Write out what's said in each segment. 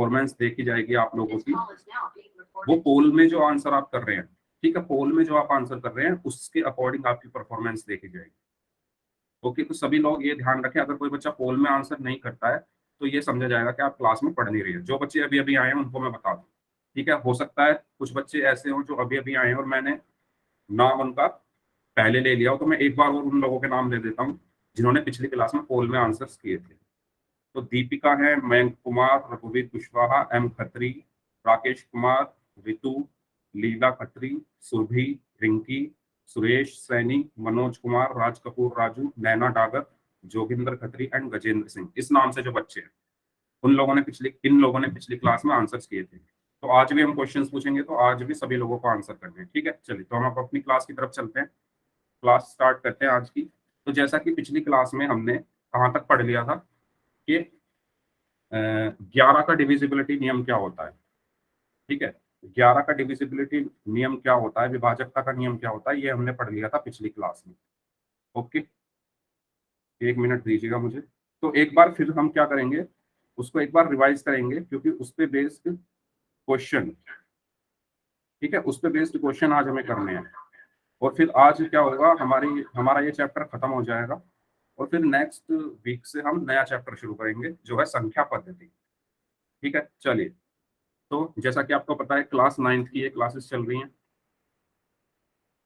Performance देखी जाएगी आप लोगों की, वो पोल में जो आंसर आप कर रहे हैं, ठीक है, पोल में जो आप आंसर कर रहे हैं उसके अकॉर्डिंग आपकी परफॉर्मेंस देखी जाएगी। ओके, तो सभी लोग ये ध्यान रखें, अगर कोई बच्चा पोल में आंसर नहीं करता है तो ये समझा जाएगा कि आप क्लास में पढ़ नहीं रही है। जो बच्चे अभी अभी आए हैं उनको मैं बता दूं, ठीक है, हो सकता है कुछ बच्चे ऐसे हों जो अभी अभी आए हैं और मैंने नाम उनका पहले ले लिया हो, तो मैं एक बार और उन लोगों के नाम ले देता हूँ जिन्होंने पिछली क्लास में पोल में आंसर्स किए थे। तो दीपिका है, मयंक कुमार, रघुवीर कुशवाहा, एम खत्री, राकेश कुमार, रितु, लीला खत्री, सुरभि, रिंकी, सुरेश सैनी, मनोज कुमार, राज कपूर राजू, नैना डागर, जोगिंदर खत्री एंड गजेंद्र सिंह। इस नाम से जो बच्चे हैं इन लोगों ने पिछली क्लास में आंसर्स किए थे। तो आज भी हम क्वेश्चंस पूछेंगे, तो आज भी सभी लोगों को आंसर करने हैं, ठीक है। चलिए, तो हम अब अपनी क्लास की तरफ चलते हैं, क्लास स्टार्ट करते हैं आज की। तो जैसा कि पिछली क्लास में हमने कहाँ तक पढ़ लिया था कि 11 का डिविजिबिलिटी नियम क्या होता है, ठीक है, 11 का डिविजिबिलिटी नियम क्या होता है, विभाजकता का नियम क्या होता है, ये हमने पढ़ लिया था पिछली क्लास में। ओके, एक मिनट दीजिएगा मुझे। तो एक बार फिर हम क्या करेंगे, उसको एक बार रिवाइज करेंगे, क्योंकि उस पे बेस्ड क्वेश्चन, ठीक है, उस पे बेस्ड क्वेश्चन आज हमें करने हैं। और फिर आज क्या होगा, हमारा ये चैप्टर खत्म हो जाएगा और फिर नेक्स्ट वीक से हम नया चैप्टर शुरू करेंगे जो है संख्या पद्धति, ठीक है। चलिए, तो जैसा कि आपको पता है क्लास 9th की ये क्लासेस चल रही हैं।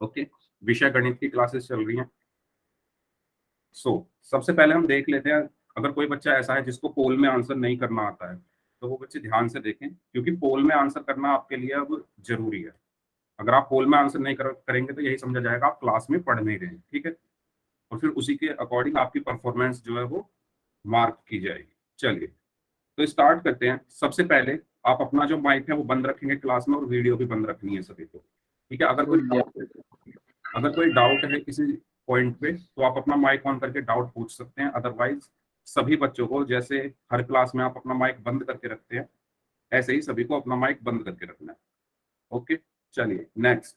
ओके, विषय गणित की क्लासेस चल रही हैं। सबसे पहले हम देख लेते हैं, अगर कोई बच्चा ऐसा है जिसको पोल में आंसर नहीं करना आता है तो वो बच्चे ध्यान से देखें, क्योंकि पोल में आंसर करना आपके लिए अब जरूरी है। अगर आप पोल में आंसर नहीं करेंगे तो यही समझा जाएगा आप क्लास में पढ़ नहीं रहे हैं, ठीक है। और फिर उसी के अकॉर्डिंग आपकी परफॉर्मेंस जो है वो मार्क की जाएगी। चलिए, तो स्टार्ट करते हैं। सबसे पहले आप अपना जो माइक है वो बंद रखेंगे क्लास में, और वीडियो भी बंद रखनी है सभी को, ठीक है। अगर कोई डाउट है किसी पॉइंट पे तो आप अपना माइक ऑन करके डाउट पूछ सकते हैं। अदरवाइज सभी बच्चों को, जैसे हर क्लास में आप अपना माइक बंद करके रखते हैं, ऐसे ही सभी को अपना माइक बंद करके रखना है। ओके, चलिए नेक्स्ट।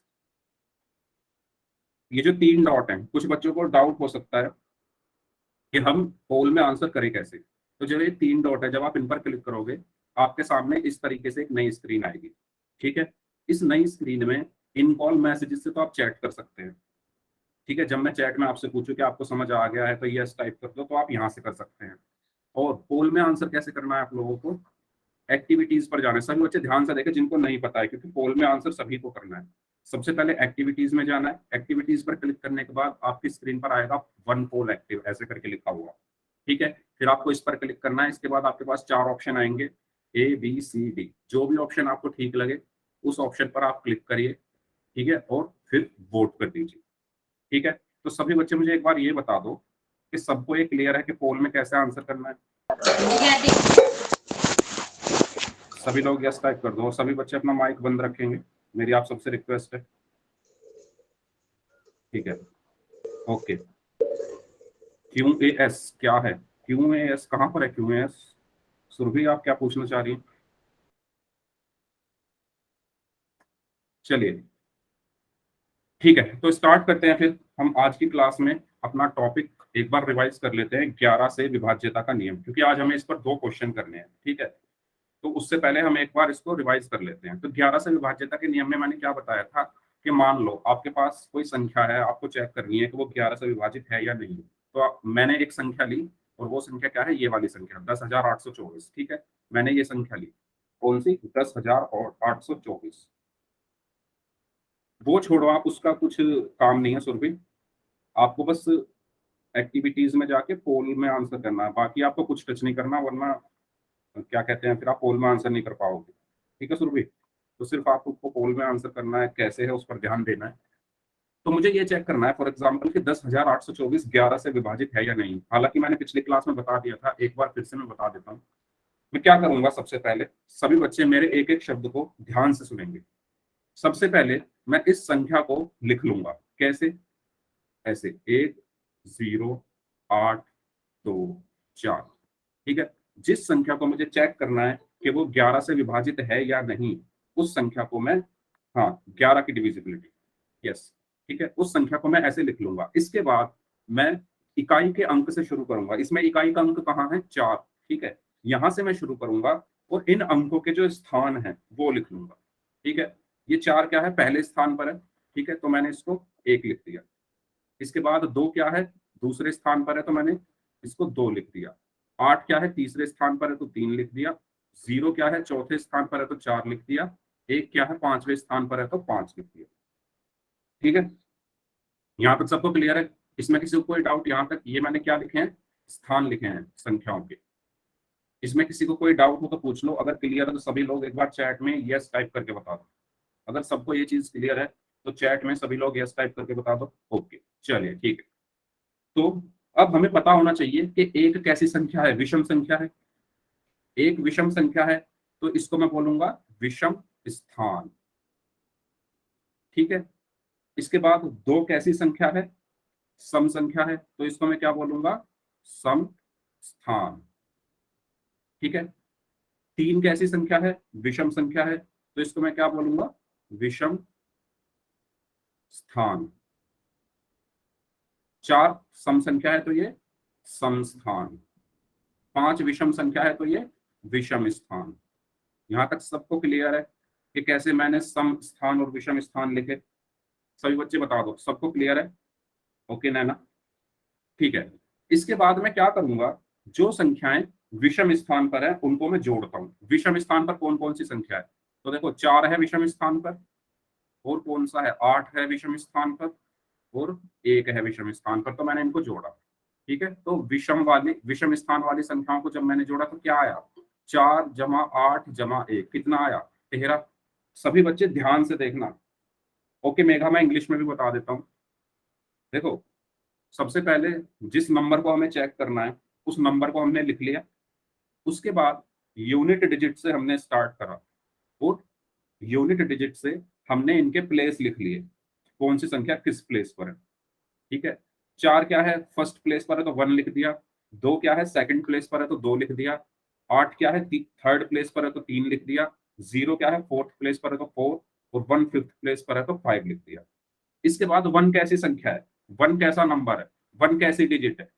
ये जो 3 डॉट हैं, कुछ बच्चों को डाउट हो सकता है कि हम पोल में आंसर करें कैसे। तो जो ये 3 डॉट है, जब आप इन पर क्लिक करोगे आपके सामने इस तरीके से एक नई स्क्रीन आएगी, ठीक है। इस नई स्क्रीन में इन कॉल मैसेजेस से तो आप चैट कर सकते हैं, ठीक है। जब मैं चैट में आपसे पूछूं कि आपको समझ आ गया है तो यस टाइप कर दो, तो आप यहाँ से कर सकते हैं। और पोल में आंसर कैसे करना है आप लोगों को, एक्टिविटीज पर जाना है। सभी बच्चे ध्यान से देखें जिनको नहीं पता है, क्योंकि पोल में आंसर सभी को करना है। सबसे पहले एक्टिविटीज में जाना है। एक्टिविटीज पर क्लिक करने के बाद आपकी स्क्रीन पर आएगा 1 पोल एक्टिव ऐसे करके लिखा हुआ, ठीक है। फिर आपको इस पर क्लिक करना है। इसके बाद आपके पास 4 ऑप्शन आएंगे, ABCD। जो भी ऑप्शन आपको ठीक लगे उस ऑप्शन पर आप क्लिक करिए, ठीक है, और फिर वोट कर दीजिए, ठीक है। तो सभी बच्चे मुझे एक बार ये बता दो कि सबको ये क्लियर है कि पोल में कैसे आंसर करना है। सभी लोग यस टाइप कर दो। सभी बच्चे अपना माइक बंद रखेंगे, मेरी आप सबसे रिक्वेस्ट है, ठीक है। ओके, QAS क्या है, QAS कहाँ पर है, QAS? सुरभि आप क्या पूछना चाह रही हैं? चलिए ठीक है, तो स्टार्ट करते हैं। फिर हम आज की क्लास में अपना टॉपिक एक बार रिवाइज कर लेते हैं, 11 से विभाज्यता का नियम, क्योंकि आज हमें इस पर 2 क्वेश्चन करने हैं, ठीक है। तो उससे पहले हम एक बार इसको रिवाइज कर लेते हैं। तो 11 से विभाज्यता के नियम में मैंने क्या बताया था कि मान लो आपके पास कोई संख्या है, आपको चेक करनी है कि वो 11 से विभाजित है या नहीं। तो मैंने एक संख्या ली, और वो संख्या क्या है, ये वाली संख्या 10,824, ठीक है। मैंने ये संख्या ली, कौन सी, 10,824। वो छोड़ो, आप उसका कुछ काम नहीं है सुरभि, आपको बस एक्टिविटीज में जाके पोल में आंसर करना है, बाकी आपको कुछ टच नहीं करना, वरना क्या कहते हैं फिर आप पोल में आंसर नहीं कर पाओगे, ठीक है सुरभि। तो सिर्फ आपको पोल में आंसर करना है, कैसे है उस पर ध्यान देना है। तो मुझे ये चेक करना है फॉर एग्जाम्पल कि 10,824 11 से विभाजित है या नहीं। हालांकि मैंने पिछली क्लास में बता दिया था, एक बार फिर से मैं बता देता हूँ। मैं क्या करूंगा, सबसे पहले सभी बच्चे मेरे एक एक शब्द को ध्यान से सुनेंगे। सबसे पहले मैं इस संख्या को लिख लूंगा, कैसे, ऐसे 1,0,8,2,4, ठीक है। जिस संख्या को मुझे चेक करना है कि वो 11 से विभाजित है या नहीं, उस संख्या को मैं, हाँ 11 की डिविजिबिलिटी, यस, ठीक है, उस संख्या को मैं ऐसे लिख लूंगा। इसके बाद मैं इकाई के अंक से शुरू करूंगा। इसमें इकाई का अंक कहाँ है, 4, ठीक है। यहां से मैं शुरू करूंगा और इन अंकों के जो स्थान है वो लिख लूंगा। ठीक है, ये 4 क्या है, पहले स्थान पर है। ठीक है, तो मैंने इसको 1 लिख दिया। इसके बाद 2 क्या है, दूसरे स्थान पर है, तो मैंने इसको 2 लिख दिया। 8 क्या है, तीसरे स्थान पर है, तो 3 लिख दिया। 0 क्या है, चौथे स्थान पर है, तो 4 लिख दिया। 1 क्या है, 5वें स्थान पर है, तो 5 लिख दिया। ठीक है, यहाँ तक सबको क्लियर है? इसमें किसी को कोई डाउट? यहाँ तक ये मैंने क्या लिखे हैं, स्थान लिखे हैं संख्याओं के। इसमें किसी को कोई डाउट हो तो पूछ लो। अगर क्लियर है तो सभी लोग एक बार चैट में यस टाइप करके बता दो। अगर सबको ये चीज क्लियर है तो चैट में सभी लोग यस टाइप करके बता दो। ओके, चलिए ठीक है। तो अब हमें पता होना चाहिए कि एक कैसी संख्या है, विषम संख्या है। एक विषम संख्या है तो इसको मैं बोलूंगा विषम स्थान। ठीक है, इसके बाद 2 कैसी संख्या है, सम संख्या है, तो इसको मैं क्या बोलूंगा, सम स्थान। ठीक है, 3 कैसी संख्या है, विषम संख्या है, तो इसको मैं क्या बोलूंगा, विषम स्थान। 4 सम संख्या है तो ये सम स्थान। 5 विषम संख्या है तो ये विषम स्थान। यहां तक सबको क्लियर है कि कैसे मैंने सम स्थान और विषम स्थान लिखे? सभी बच्चे बता दो, सबको क्लियर है? ओके नैना, ठीक है। इसके बाद मैं क्या करूंगा, जो संख्याएं विषम स्थान पर है उनको मैं जोड़ता हूं। विषम स्थान पर कौन कौन सी संख्या है, तो देखो 4 है विषम स्थान पर, और कौन सा है, 8 है विषम स्थान पर, और 1 है विषम स्थान पर, तो मैंने इनको जोड़ा। ठीक है, तो विषम स्थान वाली संख्याओं को जब मैंने जोड़ा तो क्या आया, 4 जमा 8 जमा 1 कितना आया, 13। सभी बच्चे ध्यान से देखना। ओके मेघा, मैं इंग्लिश में भी बता देता हूँ। देखो, सबसे पहले जिस नंबर को हमें चेक करना है उस नंबर को हमने लिख लिया। उसके बाद यूनिट डिजिट से हमने स्टार्ट करा, और यूनिट डिजिट से हमने इनके प्लेस लिख लिए, कौन सी संख्या किस प्लेस पर है। ठीक है, 4 क्या है, फर्स्ट प्लेस पर है तो 1 लिख दिया। 2 क्या है, सेकंड प्लेस पर है तो 2 लिख दिया। 8 क्या है, थर्ड प्लेस पर है तो 3 लिख दिया। 0 क्या है, फोर्थ प्लेस पर है तो 4, और 1 फिफ्थ प्लेस पर है तो 5 लिख दिया। इसके बाद 1 कैसी संख्या है, 1 कैसा नंबर है, 1 कैसी डिजिट है,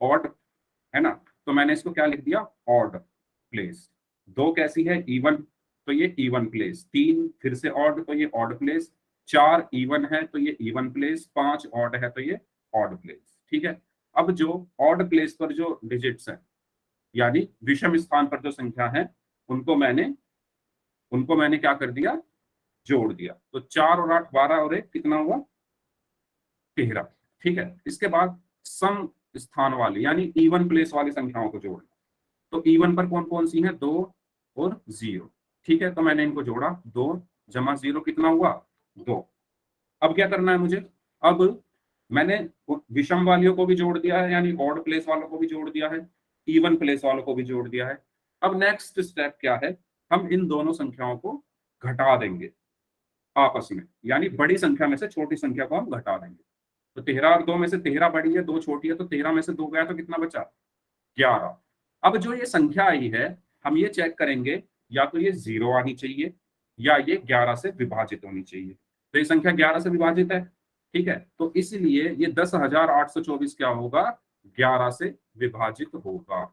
ऑड है ना, तो मैंने इसको क्या लिख दिया, ऑड प्लेस। 2 कैसी है, इवन, तो ये इवन प्लेस। 3 फिर से ऑड, तो ये ऑड प्लेस। 4 इवन है तो ये इवन प्लेस। 5 ऑड है तो ये ऑड प्लेस। ठीक है, अब जो ऑड प्लेस पर जो डिजिट्स हैं, यानी विषम स्थान पर जो संख्या है, उनको मैंने क्या कर दिया, जोड़ दिया। तो 4 और 8 12, और 1 कितना हुआ, 13। ठीक है, इसके बाद सम स्थान वाली यानी इवन प्लेस वाली संख्याओं को जोड़ना। तो इवन पर कौन कौन सी है, 2 और 0। ठीक है, तो मैंने इनको जोड़ा, 2 जमा 0 कितना हुआ, 2। अब क्या करना है मुझे, अब मैंने विषम वालियों को भी जोड़ दिया है, यानी ऑड प्लेस वालों को भी जोड़ दिया है, इवन प्लेस वालों को भी जोड़ दिया है। अब नेक्स्ट स्टेप क्या है, हम इन दोनों संख्याओं को घटा देंगे आपस में, यानी बड़ी संख्या में से छोटी संख्या को हम घटा देंगे। तो 13 और 2 में से 13 बड़ी है, 2 छोटी है, तो 13 में से 2 गया तो कितना बचा, 11। अब जो ये संख्या आई है, हम ये चेक करेंगे, या तो ये 0 आनी चाहिए या ये 11 से विभाजित होनी चाहिए। तो ये संख्या 11 से विभाजित है। ठीक है, तो इसलिए ये 10,824 क्या होगा, 11 से विभाजित होगा।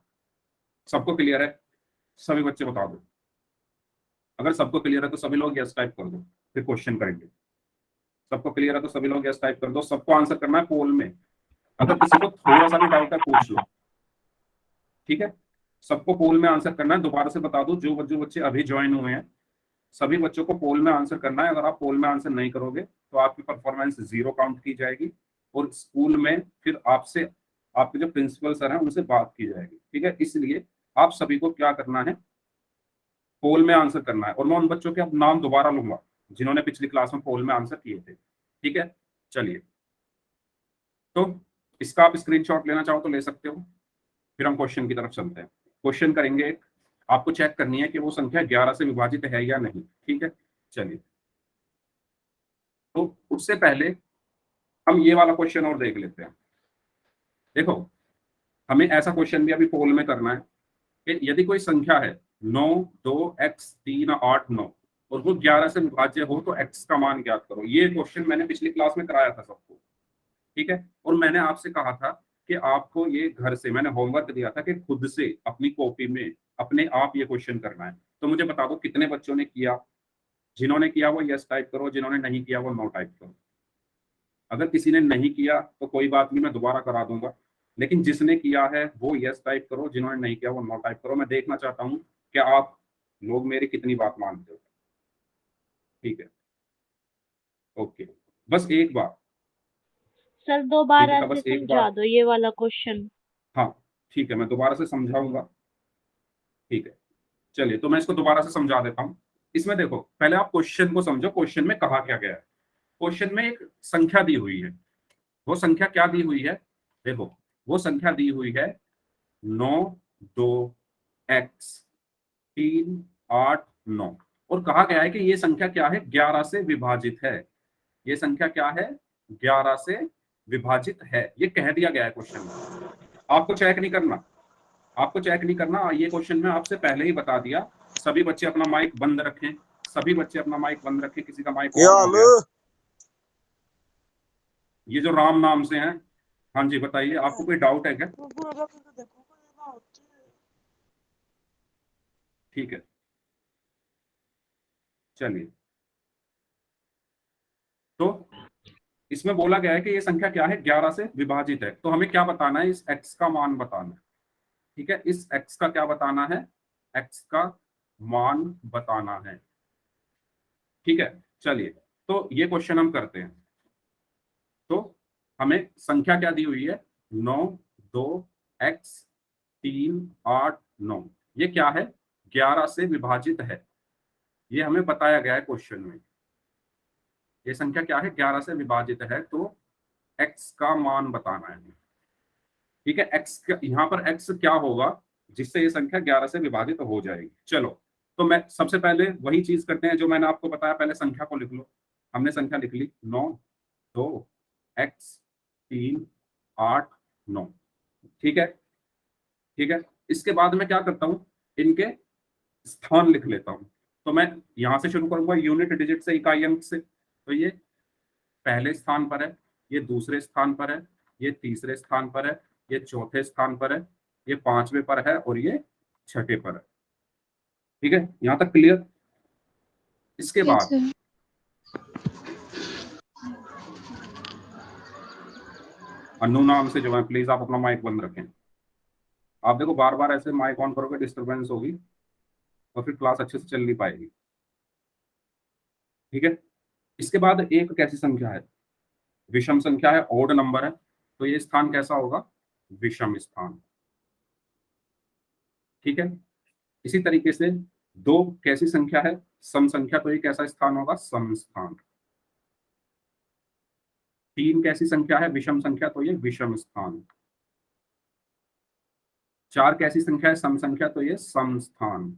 सबको क्लियर है? सभी बच्चे बता दो। अगर सबको क्लियर है तो सभी लोग यस टाइप कर दो, फिर क्वेश्चन करेंगे। सबको क्लियर है तो सभी लोग यस टाइप कर दो। सबको आंसर करना है पोल में। अगर किसी को थोड़ा सा भी डाउट है पूछ लो। ठीक है, सबको पोल में आंसर करना है। दोबारा से बता दूं, जो बच्चे अभी ज्वाइन हुए हैं सभी बच्चों को पोल में आंसर करना है। अगर आप पोल में आंसर नहीं करोगे तो आपकी परफॉर्मेंस 0 काउंट की जाएगी, और स्कूल में फिर आपसे, आपके जो प्रिंसिपल सर हैं उनसे बात की जाएगी। ठीक है, इसलिए आप सभी को क्या करना है, पोल में आंसर करना है। और मैं उन बच्चों के अब नाम दोबारा लूंगा जिन्होंने पिछली क्लास में पोल में आंसर किए थे। ठीक है, चलिए, तो इसका आप स्क्रीनशॉट लेना चाहो तो ले सकते हो। फिर हम क्वेश्चन की तरफ चलते हैं। क्वेश्चन करेंगे एक, आपको चेक करनी है कि वो संख्या 11 से विभाजित है या नहीं। ठीक है, चलिए, तो उससे पहले हम ये वाला क्वेश्चन और देख लेते हैं। देखो, हमें ऐसा क्वेश्चन भी अभी पोल में करना है कि यदि कोई संख्या है 9 2 x 3 8 9 और वो 11 से विभाज्य हो तो x का मान ज्ञात करो। ये क्वेश्चन मैंने पिछली क्लास में कराया था सबको। ठीक है, और मैंने आपसे कहा था कि आपको ये घर से मैंने होमवर्क दिया था कि खुद से अपनी कॉपी में अपने आप ये क्वेश्चन करना है। तो मुझे बता दो कितने बच्चों ने किया। जिन्होंने किया वो यस टाइप करो, जिन्होंने नहीं किया वो नो टाइप करो। अगर किसी ने नहीं किया तो कोई बात नहीं, मैं दोबारा करा दूंगा, लेकिन जिसने किया है वो यस टाइप करो, जिन्होंने नहीं किया वो नो टाइप करो। मैं देखना चाहता हूँ कि आप लोग मेरी कितनी बात मानते हो। ठीक है, ओके, बस एक बार। सर ठीक दोबारा है, से बस एक समझा बार। दो ये वाला क्वेश्चन। हाँ ठीक है, मैं दोबारा से समझाऊंगा। ठीक है, चलिए तो मैं इसको दोबारा से समझा देता हूँ। इसमें देखो, पहले आप क्वेश्चन को समझो, क्वेश्चन में कहा क्या गया है। क्वेश्चन में एक संख्या दी हुई है। वो संख्या क्या दी हुई है, देखो, वो संख्या दी हुई है 9 2 x 3 8 9, और कहा गया है कि ये संख्या क्या है, 11 से विभाजित है। ये संख्या क्या है, 11 से विभाजित है, ये कह दिया गया है क्वेश्चन में। आपको चेक नहीं करना, आपको चेक नहीं करना, ये क्वेश्चन में आपसे पहले ही बता दिया। सभी बच्चे अपना माइक बंद रखें, सभी बच्चे अपना माइक बंद रखें, किसी का माइक क्या ऑन हो हाल? गया है। ये जो राम नाम से हैं, हाँ जी बताइए, आपको कोई डाउट है क्या? ठीक है, चलिए, तो इसमें बोला गया है कि ये संख्या क्या है, 11 से विभाजित है। तो हमें क्या बताना है, इस x का मान बताना है। ठीक है, इस x का क्या बताना है, x का मान बताना है। ठीक है, चलिए, तो ये क्वेश्चन हम करते हैं। तो हमें संख्या क्या दी हुई है, 9 2 x 3 8 9, ये क्या है, 11 से विभाजित है। ये हमें बताया गया है क्वेश्चन में। ये संख्या क्या है, 11 से विभाजित है, तो x का मान बताना है। ठीक है, x यहाँ पर x क्या होगा जिससे ये संख्या 11 से विभाजित हो जाएगी। चलो, तो मैं सबसे पहले वही चीज करते हैं जो मैंने आपको बताया, पहले संख्या को लिख लो। हमने संख्या लिख ली 9 2 x 3 8 9। ठीक है, ठीक है, इसके बाद मैं क्या करता हूँ, इनके स्थान लिख लेता हूँ। तो मैं यहां से शुरू करूंगा यूनिट डिजिट से, इकाई अंक से। तो ये पहले स्थान पर है, ये दूसरे स्थान पर है, ये तीसरे स्थान पर है, ये चौथे स्थान पर है, ये पांचवें पर है, और ये छठे पर है। ठीक है, यहां तक क्लियर? इसके यस बाद सर। अनु नाम से जो है, प्लीज आप अपना माइक बंद रखें। आप देखो, बार बार ऐसे माइक ऑन करोगे डिस्टरबेंस होगी और फिर क्लास अच्छे से चल नहीं पाएगी। ठीक है, इसके बाद एक कैसी संख्या है, विषम संख्या है, ओड नंबर है, तो ये स्थान कैसा होगा, विषम स्थान। ठीक है, इसी तरीके से 2 कैसी संख्या है, सम संख्या, तो ये कैसा स्थान होगा, सम स्थान। 3 कैसी संख्या है, विषम संख्या, तो ये विषम स्थान। 4 कैसी संख्या है, सम संख्या, तो ये सम स्थान।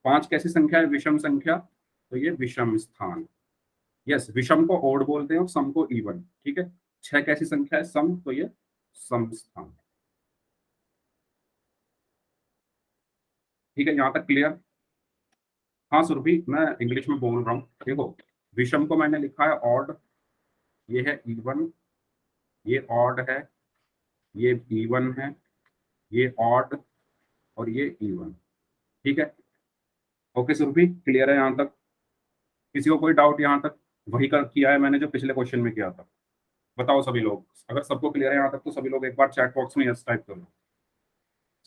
5 कैसी संख्या है, विषम संख्या, तो ये विषम स्थान। यस, विषम को ओड बोलते हैं और सम को इवन। ठीक है, 6 कैसी संख्या है, सम, तो ये सम स्थान। ठीक है, यहां तक क्लियर? हाँ सुरभि, मैं इंग्लिश में बोल रहा हूँ। देखो, विषम को मैंने लिखा है ऑड, ये है इवन, ये ऑड है, ये इवन है, ये ऑड, और ये इवन। ठीक है, ओके सुरभि, क्लियर है यहाँ तक? किसी को कोई डाउट यहाँ तक? वही कर किया है मैंने जो पिछले क्वेश्चन में किया था। बताओ सभी लोग, अगर सबको क्लियर है यहाँ तक तो सभी लोग एक बार चैट बॉक्स में यस टाइप करो।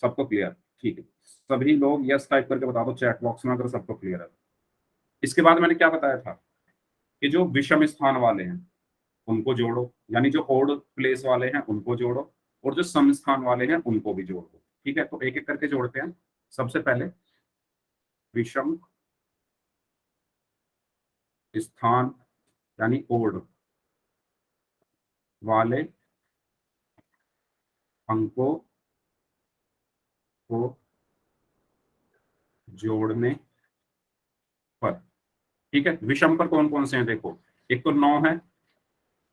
सबको क्लियर? ठीक है, सभी लोग यस टाइप करके बता दो चैट बॉक्स में अगर सबको क्लियर है। इसके बाद मैंने क्या बताया था कि जो विषम स्थान वाले हैं उनको जोड़ो, यानी जो ओड प्लेस वाले हैं उनको जोड़ो, और जो सम स्थान वाले हैं उनको भी जोड़ो। ठीक है, तो एक एक करके जोड़ते हैं। सबसे पहले विषम स्थान यानी ओड वाले अंकों को जोड़ने पर। ठीक है, विषम पर कौन कौन से हैं, देखो, एक तो 9 है,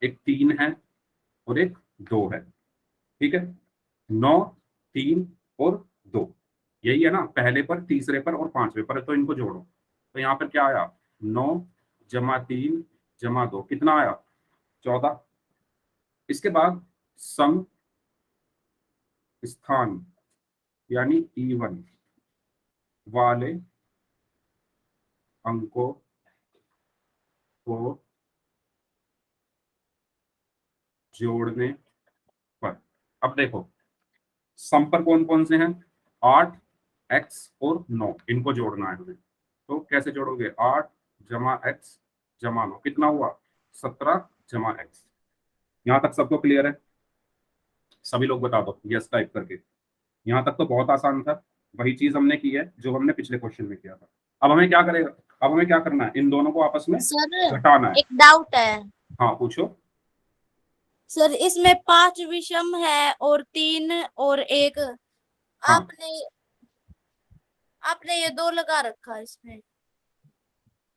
एक 3 है, और एक 2 है। ठीक है, 9 3 और 2, यही है ना, पहले पर, तीसरे पर और पांचवें पर, तो इनको जोड़ो। तो यहाँ पर क्या आया, 9 जमा 3 जमा 2, कितना आया, 14। इसके बाद सम स्थान यानी इवन वाले अंकों को जोड़ने पर। अब देखो सम पर कौन कौन से हैं, 8, x और 9, इनको जोड़ना है हमें। तो कैसे जोड़ोगे, 8 जमा x जमा 9 कितना हुआ, 17 जमा x। यहाँ तक सबको क्लियर है? सभी लोग बता दो यस टाइप करके। यहाँ तक तो बहुत आसान था, वही चीज हमने की है जो हमने पिछले क्वेश्चन में किया था। अब हमें क्या करेगा, अब हमें क्या करना है, इन दोनों को आपस में सर घटाना है। एक डाउट है हाँ पूछो। सर, इसमें 5 विषम है और 3 और 1, हाँ आपने आपने ये 2 लगा रखा है इसमें।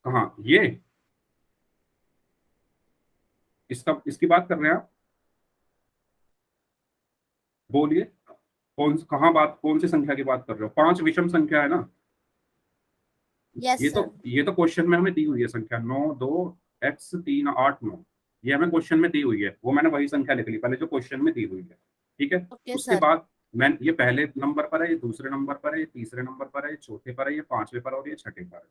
कहाँ ये, इसकी बात कर रहे हैं आप, बोलिए कहाँ बात, कौन सी संख्या की बात कर रहे हो, 5 विषम संख्या है ना। यस ये तो सर। ये तो क्वेश्चन में हमें दी हुई है संख्या 9, 2, x 3, 8, 9, ये हमें क्वेश्चन में दी हुई है, वो मैंने वही संख्या लिख ली पहले जो क्वेश्चन में दी हुई है। ठीक है, ओके उसके सर। बाद मैं ये पहले नंबर पर है, ये दूसरे नंबर पर है, ये तीसरे नंबर पर है, ये चौथे पर है, ये पांचवे पर है और ये छठे पर है।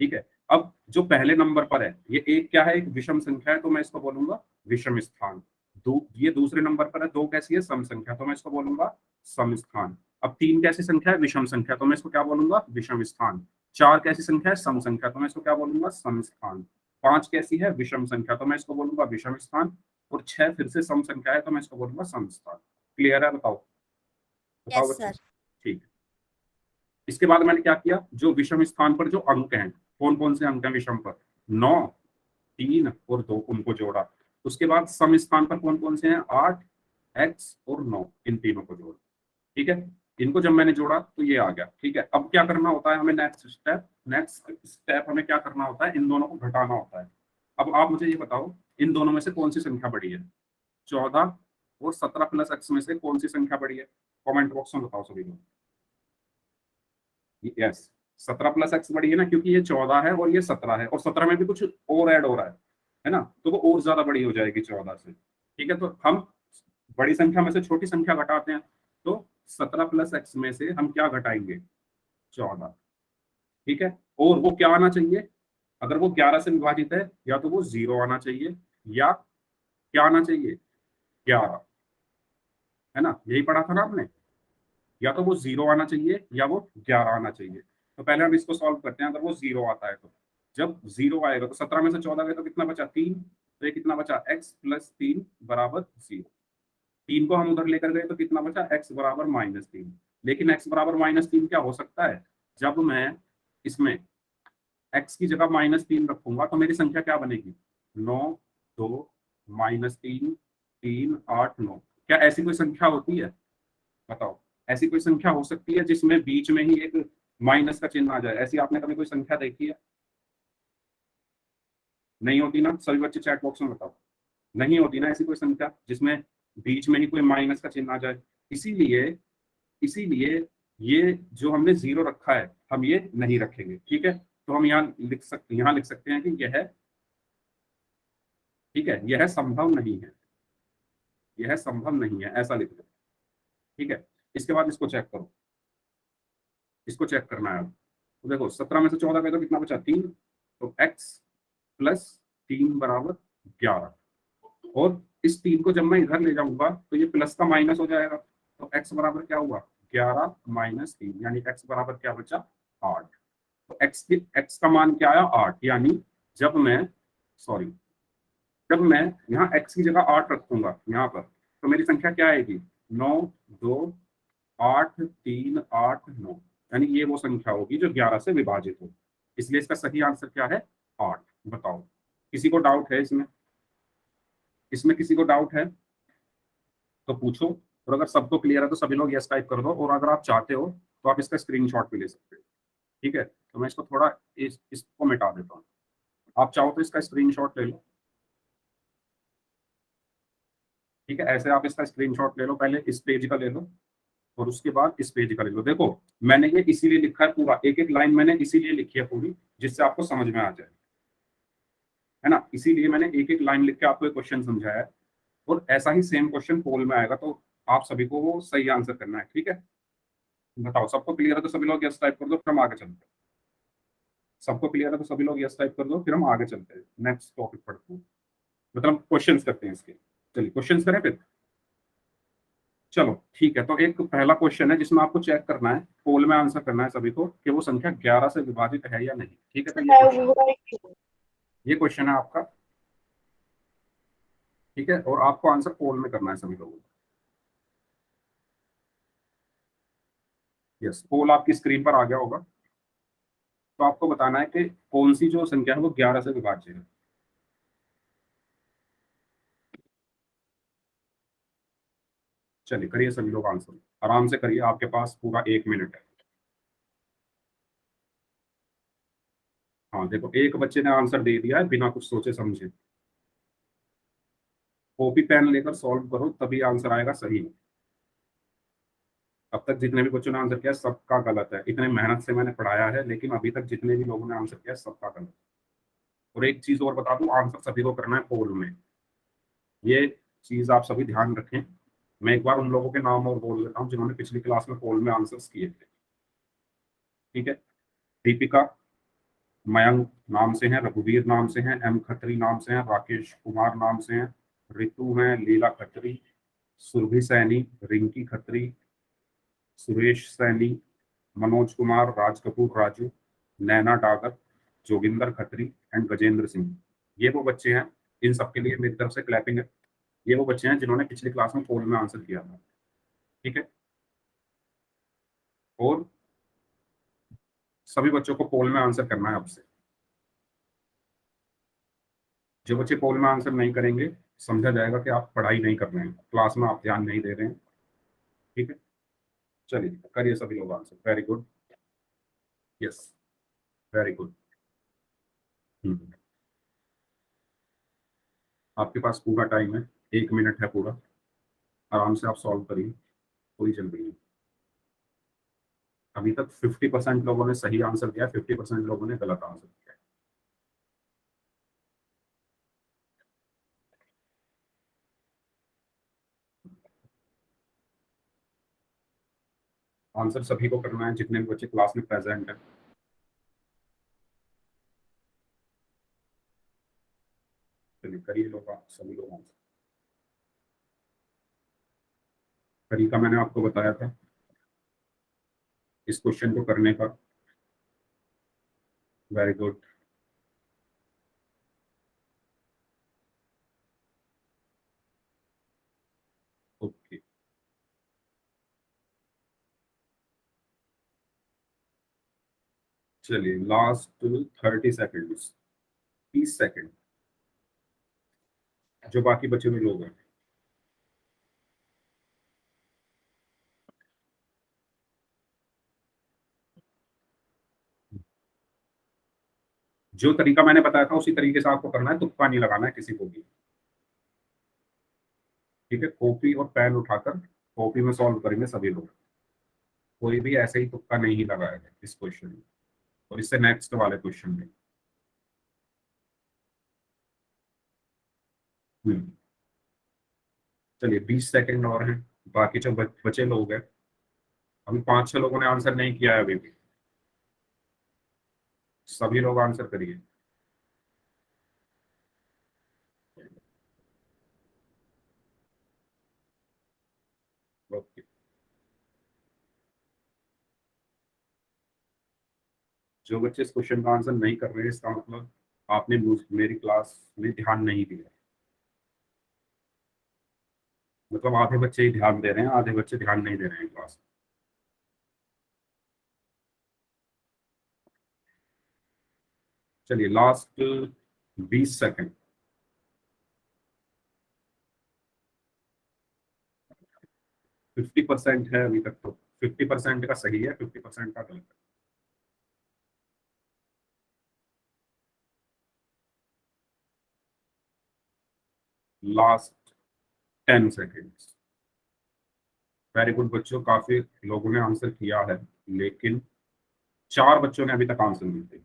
ठीक है, अब जो पहले नंबर पर है ये एक क्या है, एक विषम संख्या है, तो मैं इसको बोलूंगा विषम स्थान। ये दूसरे नंबर पर है, 2 कैसी है, सम संख्या, तो मैं इसको बोलूंगा सम स्थान। अब 3 कैसी संख्या है, विषम संख्या, तो मैं इसको क्या बोलूंगा, विषम स्थान। 4 कैसी संख्या है, सम संख्या, तो मैं इसको क्या बोलूंगा, सम स्थान। 5 कैसी है, विषम संख्या, तो मैं इसको बोलूंगा विषम स्थान। और 6 फिर से सम संख्या है, तो मैं इसको बोलूंगा सम स्थान। क्लियर है, बताओ बताओ यस बच्चे। सर। ठीक है, इसके बाद मैंने क्या किया, जो विषम स्थान पर जो अंक हैं, कौन कौन से अंक हैं विषम पर, 9, 3 और 2, उनको जोड़ा। उसके बाद सम स्थान पर कौन कौन से हैं, 8, x और 9, इन तीनों को जोड़ा। ठीक है, इनको जब मैंने जोड़ा तो ये आ गया। ठीक है, अब क्या करना होता है हमें, नेक्स्ट स्टेप हमें क्या करना होता है, इन दोनों को घटाना होता है। अब आप मुझे ये बताओ, इन दोनों में से कौन सी संख्या बड़ी है, 14 और 17 प्लस x में से कौन सी संख्या बड़ी है, कमेंट बॉक्स में बताओ सभी लोग। यस, 17 प्लस एक्स बड़ी है ना, क्योंकि ये 14 है और ये 17 है, और 17 में भी कुछ और ऐड हो रहा है ना, तो वो और ज्यादा बड़ी हो जाएगी 14 से। ठीक है, तो हम बड़ी संख्या में से छोटी संख्या घटाते हैं, तो 17 प्लस एक्स में से हम क्या घटाएंगे, 14। ठीक है, और वो क्या आना चाहिए, अगर वो 11 से विभाजित है, या तो वो 0 आना चाहिए, या क्या आना चाहिए, 11, है ना, यही पढ़ा था ना आपने, या तो वो 0 आना चाहिए या वो 11 आना चाहिए। तो पहले हम इसको सॉल्व करते हैं, अगर वो 0 आता है तो, जब 0 आएगा तो 17 में से 14 गए तो कितना बचा, 3, तो ये कितना बचा, x प्लस 3 बराबर 0। 3 को हम उधर लेकर गए तो कितना बचा, x बराबर -3। लेकिन x बराबर -3 क्या हो सकता है, जब मैं इसमें x की जगह -3 रखूंगा तो मेरी संख्या क्या बनेगी, 9, 2, -3, 3, 8, 9। क्या ऐसी कोई संख्या होती है, बताओ, ऐसी कोई संख्या हो सकती है जिसमें बीच में ही एक माइनस का चिन्ह आ जाए, ऐसी आपने कभी कोई संख्या देखी है, नहीं होती ना, सभी बच्चे चैट बॉक्स में बताओ, नहीं होती ना ऐसी कोई संख्या जिसमें बीच में ही कोई माइनस का चिन्ह आ जाए। इसीलिए इसीलिए ये जो हमने 0 रखा है हम ये नहीं रखेंगे। ठीक है, तो हम यहाँ लिख सकते हैं कि यह, ठीक है, यह संभव नहीं है, यह संभव नहीं है, ऐसा लिख दो। ठीक है, इसके बाद इसको चेक करो, इसको चेक करना है अब। तो देखो 17 में से 14 गए तो कितना बचा, 3, तो x प्लस 3 बराबर 11, और इस 3 को जब मैं इधर ले जाऊंगा तो ये प्लस का माइनस हो जाएगा, तो x बराबर क्या हुआ, 11 -3, यानी x बराबर क्या बचा, 8। तो x का मान क्या आया, 8, यानी जब मैं, सॉरी, जब मैं यहाँ x की जगह 8 रखूंगा यहाँ पर, तो मेरी संख्या क्या आएगी, 9, 2, 8, 3, 8, 9, यानी ये वो संख्या होगी जो 11 से विभाजित हो। इसलिए इसका सही आंसर क्या है, 8। बताओ, किसी को डाउट है इसमें, इसमें किसी को डाउट है तो पूछो, और अगर सबको क्लियर है तो सभी लोग यस टाइप कर दो, और अगर आप चाहते हो तो आप इसका स्क्रीनशॉट भी ले सकते हो। ठीक है, तो मैं इसको थोड़ा इसको मिटा देता हूँ, आप चाहो तो इसका स्क्रीनशॉट ले लो। ठीक है, ऐसे आप इसका स्क्रीनशॉट ले लो, पहले इस पेज का ले लो और उसके बाद इस पेज का ले लो। देखो मैंने ये इसीलिए लिखा है, पूरा एक एक लाइन मैंने इसीलिए लिखी है पूरी, जिससे आपको समझ में आ जाए, है ना, इसीलिए मैंने एक एक लाइन लिख के आपको एक क्वेश्चन समझाया है। और ऐसा ही सेम क्वेश्चन पोल में आएगा, तो आप सभी को वो सही आंसर करना है। ठीक है, बताओ, सबको क्लियर है तो सभी लोग यस टाइप कर दो, फिर हम आगे चलते हैं। सबको क्लियर है तो सभी लोग यस टाइप कर दो, फिर हम आगे चलते हैं, नेक्स्ट टॉपिक पढ़ते हैं, मतलब क्वेश्चंस करते हैं इसके। चलिए क्वेश्चंस करें फिर। चलो ठीक है, तो एक पहला क्वेश्चन है जिसमें आपको चेक करना है, पोल में आंसर करना है सभी को कि वो संख्या 11 से विभाजित है या नहीं। ठीक है, तो ये क्वेश्चन है आपका। ठीक है, और आपको आंसर पोल में करना है सभी लोगों को। यस, पोल आपकी स्क्रीन पर आ गया होगा। तो आपको बताना है कि कौन सी जो संख्या है वो 11 से विभाज्य है। चलिए करिए सभी लोग आंसर, आराम से करिए, आपके पास पूरा 1 मिनट है। हाँ देखो, एक बच्चे ने आंसर दे दिया है बिना कुछ सोचे समझे। कॉपी पेन लेकर सॉल्व करो, तभी आंसर आएगा सही। अब तक जितने भी बच्चों ने आंसर किया सबका गलत है, इतने मेहनत से मैंने पढ़ाया है, लेकिन अभी तक जितने भी लोगों ने आंसर किया सबका गलत। और एक चीज और बता दूं, आंसर सभी को करना है पोल में, ये चीज आप सभी ध्यान रखें। मैं एक बार उन लोगों के नाम और बोल देता हूँ जिन्होंने पिछली क्लास में पोल में आंसर्स किए थे। ठीक है, दीपिका, मयंक नाम से हैं, रघुवीर नाम से हैं, एम खत्री नाम से हैं, राकेश कुमार नाम से हैं, ऋतु हैं, लीला खत्री, सुरभि सैनी, रिंकी खत्री, सुरेश सैनी, मनोज कुमार, राज कपूर राजू, नैना डागर, जोगिंदर खत्री एंड गजेंद्र सिंह। ये वो बच्चे हैं, इन सबके लिए मेरी तरफ से क्लैपिंग है। ये वो बच्चे हैं जिन्होंने पिछली क्लास में पोल में आंसर किया था। ठीक है, और सभी बच्चों को पोल में आंसर करना है आपसे। जो बच्चे पोल में आंसर नहीं करेंगे, समझा जाएगा कि आप पढ़ाई नहीं कर रहे हैं, क्लास में आप ध्यान नहीं दे रहे हैं। ठीक है, चलिए करिए सभी लोग answer. Very good, yes, very good. आपके पास पूरा टाइम है, 1 मिनट है पूरा, आराम से आप सॉल्व करिए, कोई जल्दी नहीं। अभी तक 50% लोगों ने सही आंसर दिया, 50% लोगों ने गलत आंसर दिया। आंसर सभी को करना है जितने भी बच्चे क्लास में प्रेजेंट है। चलिए करिए लोग, आप सभी लोग आंसर। तरीका मैंने आपको बताया था इस क्वेश्चन को करने का। Very good. ओके, चलिए लास्ट 30 सेकेंड्स, 30 सेकेंड, जो बाकी बचे हुए लोग हैं। जो तरीका मैंने बताया था उसी तरीके से आपको करना है, तुक्का नहीं लगाना है किसी को भी। ठीक है, कॉपी और पेन उठाकर कॉपी में सॉल्व करेंगे सभी लोग, कोई भी ऐसे ही तुक्का नहीं लगाएगा इस क्वेश्चन में और इससे नेक्स्ट वाले क्वेश्चन में। हम्म, चलिए 20 सेकेंड और हैं, बाकी जो बचे लोग हैं, अभी 5-6 लोगों ने आंसर नहीं किया है अभी भी, सभी लोग आंसर करिए। ओके, जो बच्चे इस क्वेश्चन का आंसर नहीं कर रहे हैं, इसका मतलब आपने मेरी क्लास में ध्यान नहीं दिया, मतलब आधे बच्चे ही ध्यान दे रहे हैं, आधे बच्चे ध्यान नहीं दे रहे हैं क्लास। चलिए लास्ट 20 सेकेंड। 50% है अभी तक, तो 50% का सही है, 50% का गलत है। Last 10 second. वेरी गुड बच्चों, काफी लोगों ने आंसर किया है, लेकिन 4 बच्चों ने अभी तक आंसर नहीं दिया।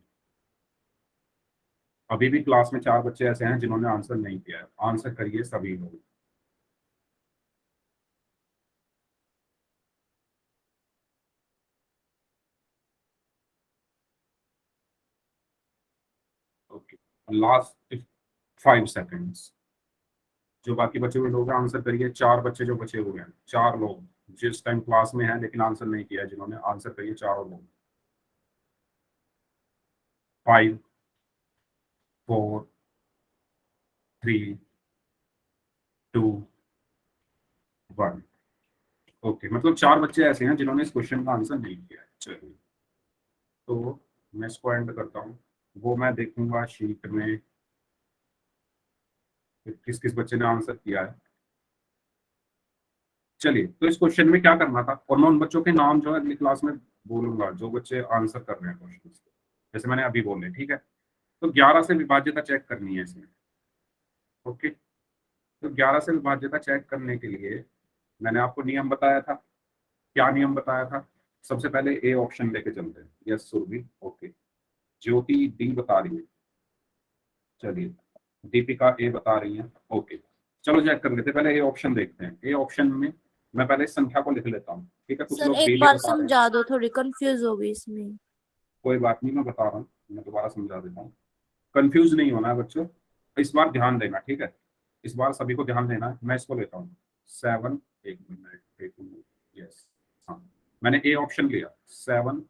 अभी भी क्लास में 4 बच्चे ऐसे हैं जिन्होंने आंसर नहीं किया है, आंसर करिए सभी लोग। Last 5 seconds. जो बाकी बचे हुए लोग हैं आंसर करिए। 4 बच्चे जो बचे हुए हैं, 4 लोग जिस टाइम क्लास में हैं लेकिन आंसर नहीं किया, जिन्होंने आंसर करिए चारों लोग। 5 4 3 2 1। ओके, मतलब 4 बच्चे ऐसे हैं जिन्होंने इस क्वेश्चन का आंसर नहीं किया है। चलिए, तो मैं इसको एंड करता हूँ। वो मैं देखूंगा शीट में किस किस बच्चे ने आंसर किया है। चलिए, तो इस क्वेश्चन में क्या करना था, और मैं उन बच्चों के नाम जो है अगली क्लास में बोलूंगा जो बच्चे आंसर कर रहे हैं क्वेश्चन, जैसे मैंने अभी बोले, ठीक है। तो 11 से विभाज्यता चेक करनी है इसमें। ओके, तो 11 से विभाज्यता चेक करने के लिए मैंने आपको नियम बताया था। क्या नियम बताया था? सबसे पहले ए ऑप्शन लेके चलते हैं। Yes Surabhi, okay. Jyoti D बता रही है, चलिए। दीपिका ए बता रही है, ओके। चलो चेक कर लेते हैं, पहले ए ऑप्शन देखते हैं। ए ऑप्शन में मैं पहले इस संख्या को लिख लेता हूँ, ठीक है। कुछ सर लोग एक डेली बार बता रहे हैं, समझा दो, थोड़ी कंफ्यूज हो गई इसमें। कोई बात नहीं, मैं बता रहा हूँ, मैं दोबारा समझा देता हूँ। कंफ्यूज नहीं होना है बच्चों, इस बार ध्यान देना, ठीक है। इस बार सभी को ध्यान देना है। मैं इसको लेता हूँ 7, 1 मिनट, यस, हाँ, मैंने ए ऑप्शन लिया। 7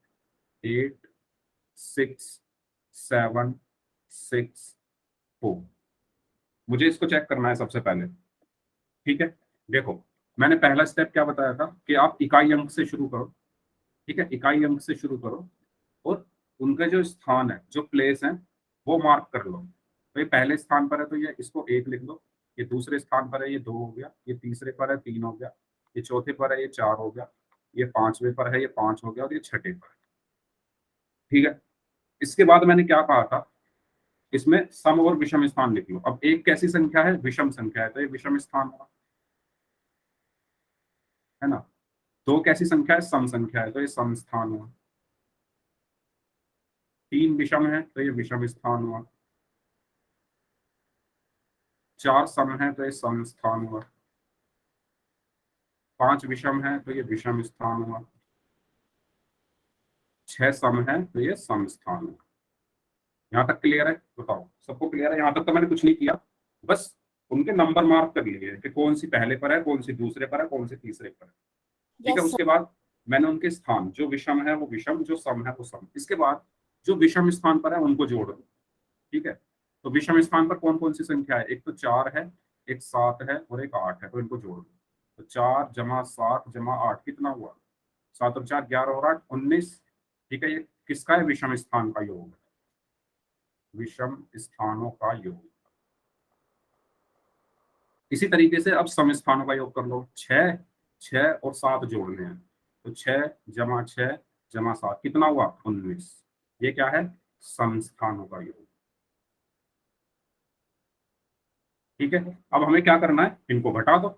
8 6 7 6 4। मुझे इसको चेक करना है सबसे पहले, ठीक है। देखो, मैंने पहला स्टेप क्या बताया था कि आप इकाई अंक से शुरू करो, ठीक है। इकाई अंक से शुरू करो और उनके जो स्थान है, जो प्लेस है, वो मार्क कर लो। तो ये पहले स्थान पर है तो ये इसको 1 लिख लो, ये दूसरे स्थान पर है ये 2 हो गया, ये तीसरे पर है 3 हो गया, ये चौथे पर है ये 4 हो गया, ये पांचवें पर है ये 5 हो गया, और ये छठे पर है, ठीक है। इसके बाद मैंने क्या कहा था, इसमें सम और विषम स्थान लिख लो। अब एक कैसी संख्या है, विषम संख्या है, तो ये विषम स्थान हुआ, है ना। 2 कैसी संख्या है, सम संख्या है, तो ये सम स्थान हुआ। 3 विषम है तो ये विषम स्थान हुआ। 4 सम है तो ये सम स्थान हुआ। 5 विषम है तो ये विषम स्थान हुआ। 6 सम है तो ये सम स्थान हुआ। यहाँ तक क्लियर है? बताओ, सबको क्लियर है? यहाँ तक तो मैंने कुछ नहीं किया, बस उनके नंबर मार्क कर लिए कि कौन सी पहले पर है, कौन सी दूसरे पर है, कौन सी तीसरे पर है, ठीक है। यस उसके बाद मैंने उनके स्थान, जो विषम है वो विषम, जो सम है वो सम। इसके बाद जो विषम स्थान पर है उनको जोड़ दो, ठीक है। तो विषम स्थान पर कौन कौन सी संख्या है, एक तो 4 है, एक 7 है और एक 8 है, तो इनको जोड़ दो। तो 4 जमा 7 जमा 8 कितना हुआ? 7 और 4 11 और 8 19, ठीक है। ये किसका है? विषम स्थान का योग, विषम स्थानों का योग। इसी तरीके से अब सम स्थानों का योग कर लो। 6 6 और 7 जोड़ने हैं, तो 6 जमा 6 जमा 7 कितना हुआ? 19। ये क्या है? सम स्थानों का योग, ठीक है। अब हमें क्या करना है, इनको घटा दो।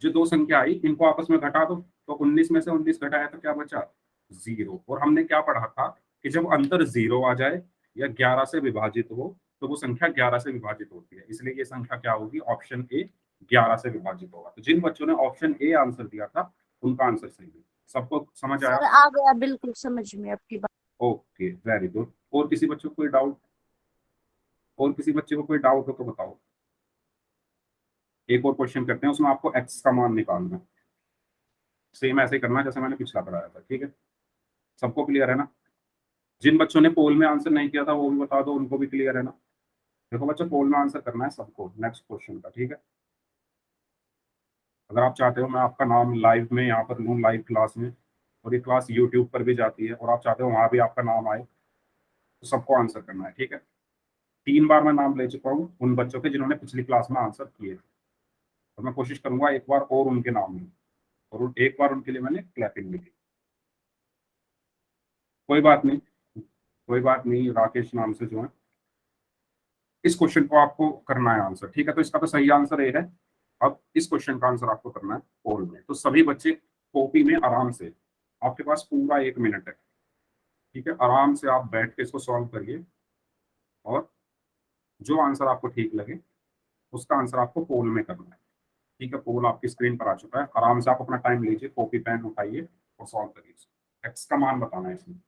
जो 2 संख्या आई इनको आपस में घटा दो, तो 19 में से 19 घटाया तो क्या बचा? 0। और हमने क्या पढ़ा था कि जब अंतर 0 आ जाए या 11 से विभाजित हो तो वो संख्या 11 से विभाजित होती है, इसलिए ये संख्या क्या होगी? ऑप्शन ए 11 से विभाजित होगा। तो जिन बच्चों ने ऑप्शन ए आंसर दिया था उनका आंसर सही है। सबको समझ आया? सर आ गया, बिल्कुल समझ में आपकी बात। Okay, very good. और किसी बच्चे को कोई डाउट? और किसी बच्चे को कोई डाउट हो तो बताओ। एक और क्वेश्चन करते हैं, उसमें आपको एक्स का मान निकालना है। सेम ऐसे ही करना है जैसे मैंने पिछला कराया था, ठीक है। सबको क्लियर है ना? जिन बच्चों ने पोल में आंसर नहीं किया था वो भी बता दो, उनको भी क्लियर है ना? देखो बच्चों, पोल में आंसर करना है सबको नेक्स्ट क्वेश्चन का, ठीक है। अगर आप चाहते हो मैं आपका नाम लाइव में यहाँ पर लूँ, लाइव क्लास में, और ये क्लास यूट्यूब पर भी जाती है, और आप चाहते हो वहाँ भी आपका नाम आए, तो सबको आंसर करना है, ठीक है। 3 बार मैं नाम ले चुका हूँ उन बच्चों के जिन्होंने पिछली क्लास में आंसर किए थे, तो मैं कोशिश करूंगा एक बार और उनके नाम लूँ, और एक बार उनके लिए मैंने क्लैपिंग भी की। कोई बात नहीं, कोई बात नहीं, राकेश नाम से जो है, इस क्वेश्चन को आपको करना है आंसर, ठीक है। तो इसका तो सही आंसर ए है। अब इस क्वेश्चन का आंसर आपको करना है पोल में। तो सभी बच्चे कॉपी में आराम से, आपके पास पूरा 1 मिनट है, ठीक है। आराम से आप बैठ के इसको सॉल्व करिए, और जो आंसर आपको ठीक लगे उसका आंसर आपको पोल में करना है, ठीक है। पोल आपकी स्क्रीन पर आ चुका है। आराम से आप अपना टाइम लीजिए, कॉपी पेन उठाइए और सॉल्व करिए। एक्स का मान बताना है इसमें।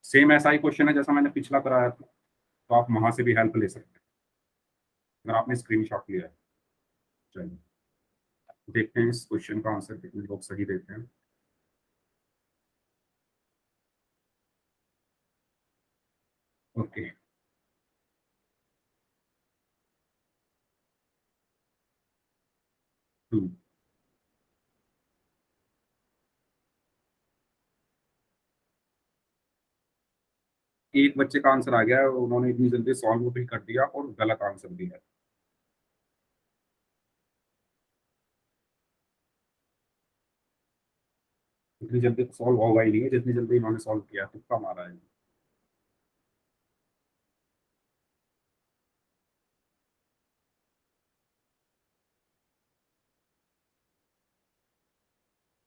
सेम ऐसा ही क्वेश्चन है जैसा मैंने पिछला कराया था। तो आप वहां से भी हेल्प ले सकते हैं अगर आपने स्क्रीनशॉट लिया है। चलिए देखते हैं इस क्वेश्चन का आंसर कितने लोग सही देते हैं। ओके, एक बच्चे का आंसर आ गया, उन्होंने इतनी जल्दी सॉल्व भी कर दिया और गलत आंसर दिया। इतनी जल्दी तो सॉल्व होगा ही नहीं है जितनी जल्दी इन्होंने सॉल्व किया, तुक्का मारा है।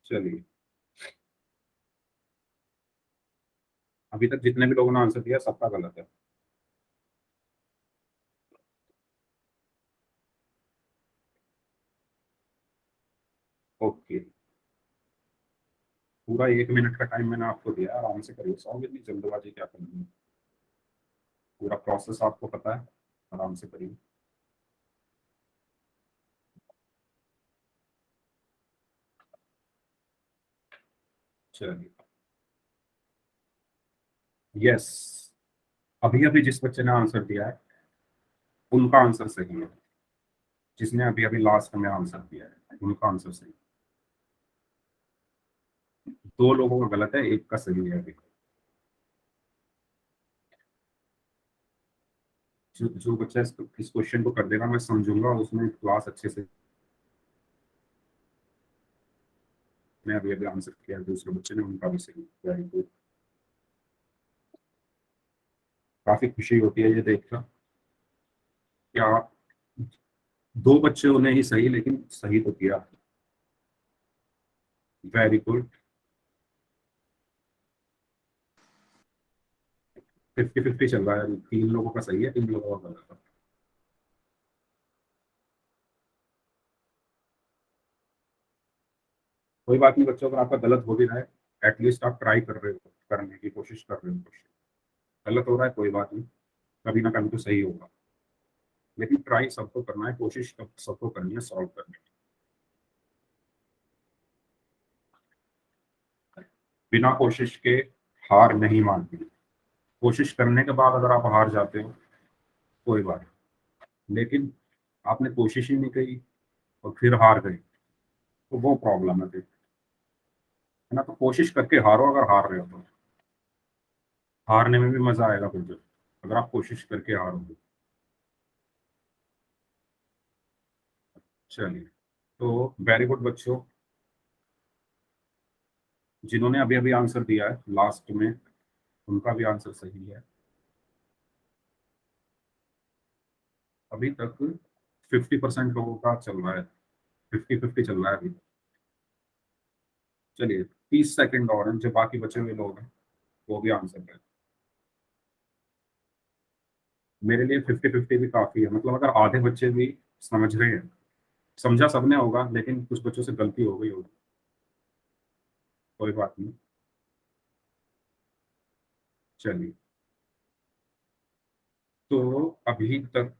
चलिए, अभी तक जितने भी लोगों ने आंसर दिया सबका गलत है। ओके, पूरा 1 मिनट का टाइम मैंने आपको दिया, आराम से करिए सॉल्व, इतनी जल्दबाजी क्या करनी है, पूरा प्रोसेस आपको पता है, आराम से करिए। चलिए, यस, अभी अभी जिस बच्चे ने आंसर दिया है उनका आंसर सही है। जिसने अभी अभी लास्ट में आंसर दिया है उनका आंसर सही है। 2 लोगों का गलत है, एक का सही है अभी। जो बच्चा इस क्वेश्चन को कर देगा मैं समझूंगा उसने क्लास अच्छे से, मैं अभी अभी आंसर किया दूसरे बच्चे ने, उनका भी सही, वेरी गुड। काफी खुशी होती है ये देखकर क्या 2 बच्चों ने ही सही, लेकिन सही तो किया, वेरी गुड। 50-50 चल रहा है, 3 लोगों का सही है, 3 लोगों का गलत है। कोई बात नहीं बच्चों, अगर आपका गलत हो भी रहा है एटलीस्ट आप ट्राई कर रहे हो, करने की कोशिश कर रहे हो क्वेश्चन। गलत हो रहा है कोई बात नहीं, कभी ना कभी तो सही होगा, लेकिन ट्राई सबको करना है, कोशिश सबको करनी है सॉल्व करने की। बिना कोशिश के हार नहीं मानती। कोशिश करने के बाद अगर आप हार जाते हो कोई बात नहीं, लेकिन आपने कोशिश ही नहीं की और फिर हार गए तो वो प्रॉब्लम है फिर, है ना। तो कोशिश करके हारो अगर हार रहे हो तो, हारने में भी मजा आएगा फिर जो, अगर आप कोशिश करके हारोगे। चलिए, तो वेरी गुड बच्चों, जिन्होंने अभी अभी आंसर दिया है लास्ट में उनका भी आंसर सही है। अभी तक 50% लोगों का चल रहा है, 50-50 चल रहा है अभी। चलिए 30 सेकंड और हैं, जो बाकी बचे हुए लोग हैं वो भी आंसर करें। मेरे लिए 50-50 भी काफी है, मतलब अगर आधे बच्चे भी समझ रहे हैं, समझा सबने होगा लेकिन कुछ बच्चों से गलती हो गई होगी, कोई बात नहीं। चलिए, तो अभी तक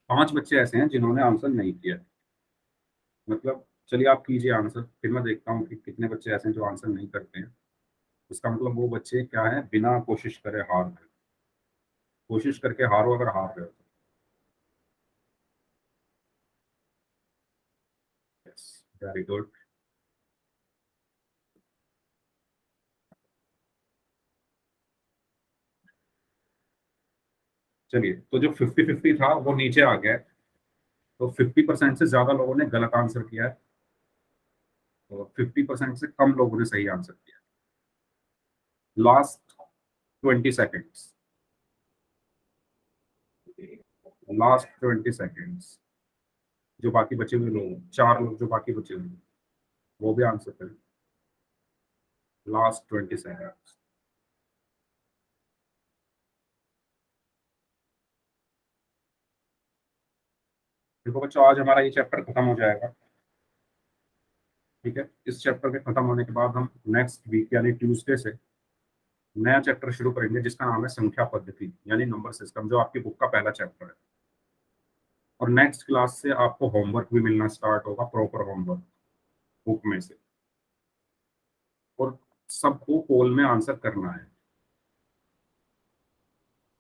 5 बच्चे ऐसे हैं जिन्होंने आंसर नहीं किया, मतलब चलिए आप कीजिए आंसर, फिर मैं देखता हूँ कि कितने बच्चे ऐसे हैं जो आंसर नहीं करते हैं। इसका मतलब वो बच्चे क्या है, बिना कोशिश करे हार गए। कोशिश करके हारो अगर हार रहे हो तो। Yes, very good. चलिए, तो जो 50-50 था वो नीचे आ गया है, तो 50% से ज्यादा लोगों ने गलत आंसर किया है और 50% से कम लोगों ने सही आंसर किया। लास्ट 20 सेकेंड्स, लास्ट 20 सेकेंड्स, जो बाकी बचे हुए लोग, 4 लोग जो बाकी बचे हुए हैं, वो भी आंसर करें। Last 20 seconds. देखो बच्चों, आज हमारा ये चैप्टर खत्म हो जाएगा, ठीक है। इस चैप्टर के खत्म होने के बाद हम नेक्स्ट वीक यानी ट्यूसडे से नया चैप्टर शुरू करेंगे जिसका नाम है संख्या पद्धति यानी नंबर सिस्टम, जो आपकी बुक का पहला चैप्टर है। और नेक्स्ट क्लास से आपको होमवर्क भी मिलना स्टार्ट होगा, प्रॉपर होमवर्क बुक में से, और सबको पोल में आंसर करना है।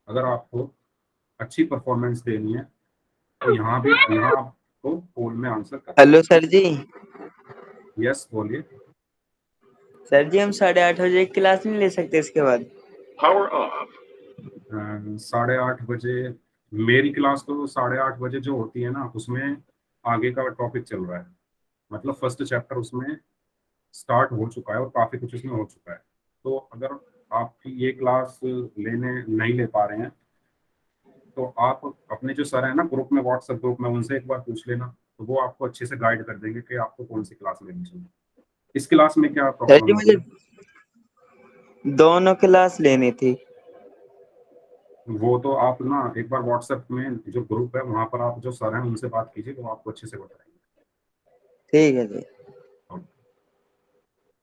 अगर आपको अच्छी परफॉर्मेंस देनी है तो यहाँ आपको पोल में आंसर करना है। हेलो सर जी। यस बोलिए। सर जी हम 8:30 बजे की क्लास नहीं ले सकते इसके बाद? 8:30 बजे मेरी क्लास तो 8:30 बजे जो होती है ना, उसमें आगे का टॉपिक चल रहा है, मतलब फर्स्ट चैप्टर उसमें स्टार्ट हो चुका है और काफी कुछ उसमें हो चुका है। तो अगर आपकी ये क्लास लेने नहीं ले पा रहे हैं तो आप अपने जो सर है ना ग्रुप में, व्हाट्सएप ग्रुप में, उनसे एक बार पूछ लेना, तो वो आपको अच्छे से गाइड कर देंगे कि आपको कौन सी क्लास लेनी चाहिए। इस क्लास में क्या सर जी प्रॉब्लम मुझे है दोनों क्लास लेनी थी। वो तो आप ना एक बार व्हाट्सएप में जो ग्रुप है वहां पर आप जो सर हैं उनसे बात कीजिए, तो आपको अच्छे से बताएंगे। ठीक है जी।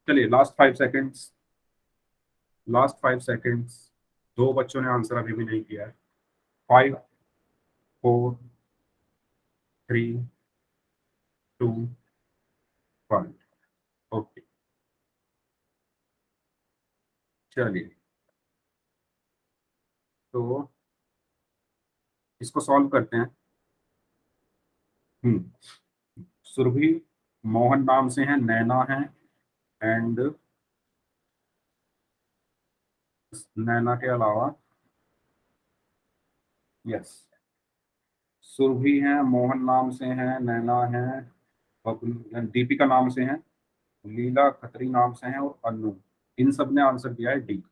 चलिए लास्ट 5 सेकेंड्स। 2 बच्चों ने आंसर अभी भी नहीं किया है। 5 4 3 2 1। ओके चलिए, तो इसको सॉल्व करते हैं। सुरभि मोहन नाम से हैं, नैना है, एंड नैना के अलावा यस सुरभि हैं, मोहन नाम से हैं, नैना है, दीपिका नाम से हैं, लीला खत्री नाम से हैं और अनु, इन सब ने आंसर दिया है डी।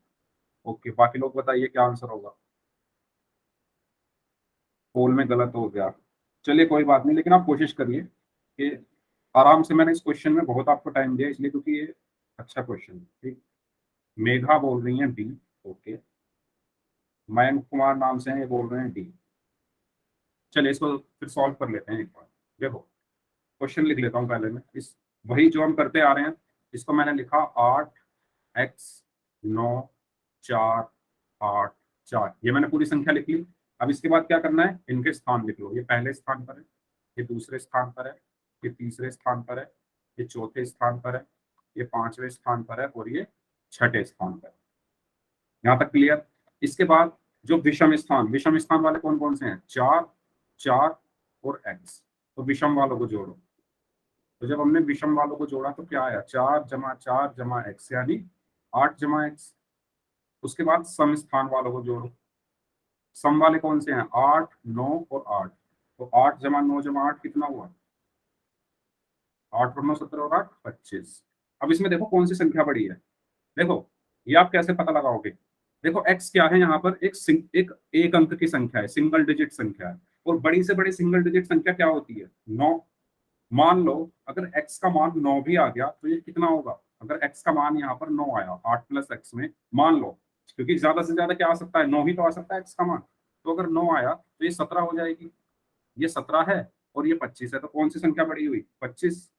ओके, बाकी लोग बताइए क्या आंसर होगा। पोल में गलत हो गया, चलिए कोई बात नहीं, लेकिन आप कोशिश करिए कि आराम से। मैंने इस क्वेश्चन में बहुत आपको टाइम दिया इसलिए क्योंकि ये अच्छा क्वेश्चन है। ठीक, मेघा बोल रही हैं बी। ओके, मयंक कुमार नाम से हैं, ये बोल रहे हैं डी। चलिए इसको फिर सॉल्व कर लेते हैं एक बार। देखो क्वेश्चन लिख लेता हूँ पहले मैं, इस वही जो हम करते आ रहे हैं, इसको मैंने लिखा 8x 9 4 8 4, ये मैंने पूरी संख्या लिख ली। अब इसके बाद क्या करना है, इनके स्थान लिख लो। ये पहले स्थान पर है, ये दूसरे स्थान पर है, ये तीसरे स्थान पर है, ये चौथे स्थान पर है, ये पांचवें स्थान पर है और ये छठे स्थान पर है। यहाँ तक क्लियर। इसके बाद जो विषम स्थान वाले कौन कौन से हैं, 4 4 और x, तो विषम वालों को जोड़ो। तो जब हमने विषम वालों को जोड़ा तो क्या आया, 4 जमा 4 जमा x यानी 8 जमा x। उसके बाद सम स्थान वालों को जोड़ो। सम वाले कौन से हैं, 8 9 और 8, तो 8 जमा 9 जमा 8 कितना हुआ, 8 और 9 17 और 8 25। अब इसमें देखो कौन सी संख्या बड़ी है। देखो ये आप कैसे पता लगाओगे, देखो x क्या है यहाँ पर, एक अंक की संख्या है, सिंगल डिजिट संख्या है, और बड़ी से बड़ी सिंगल डिजिट संख्या क्या होती है, 9। मान लो अगर x का मान 9 भी आ गया तो ये कितना होगा, अगर x का मान यहाँ पर 9 आया 8 + x में, मान लो, क्योंकि ज्यादा से ज्यादा क्या आ सकता है, 9 ही तो आ सकता है x का मान। तो अगर 9 आया तो ये 17 हो जाएगी, ये 17 है और ये 25 है, तो कौन सी संख्या बड़ी हुई, 25।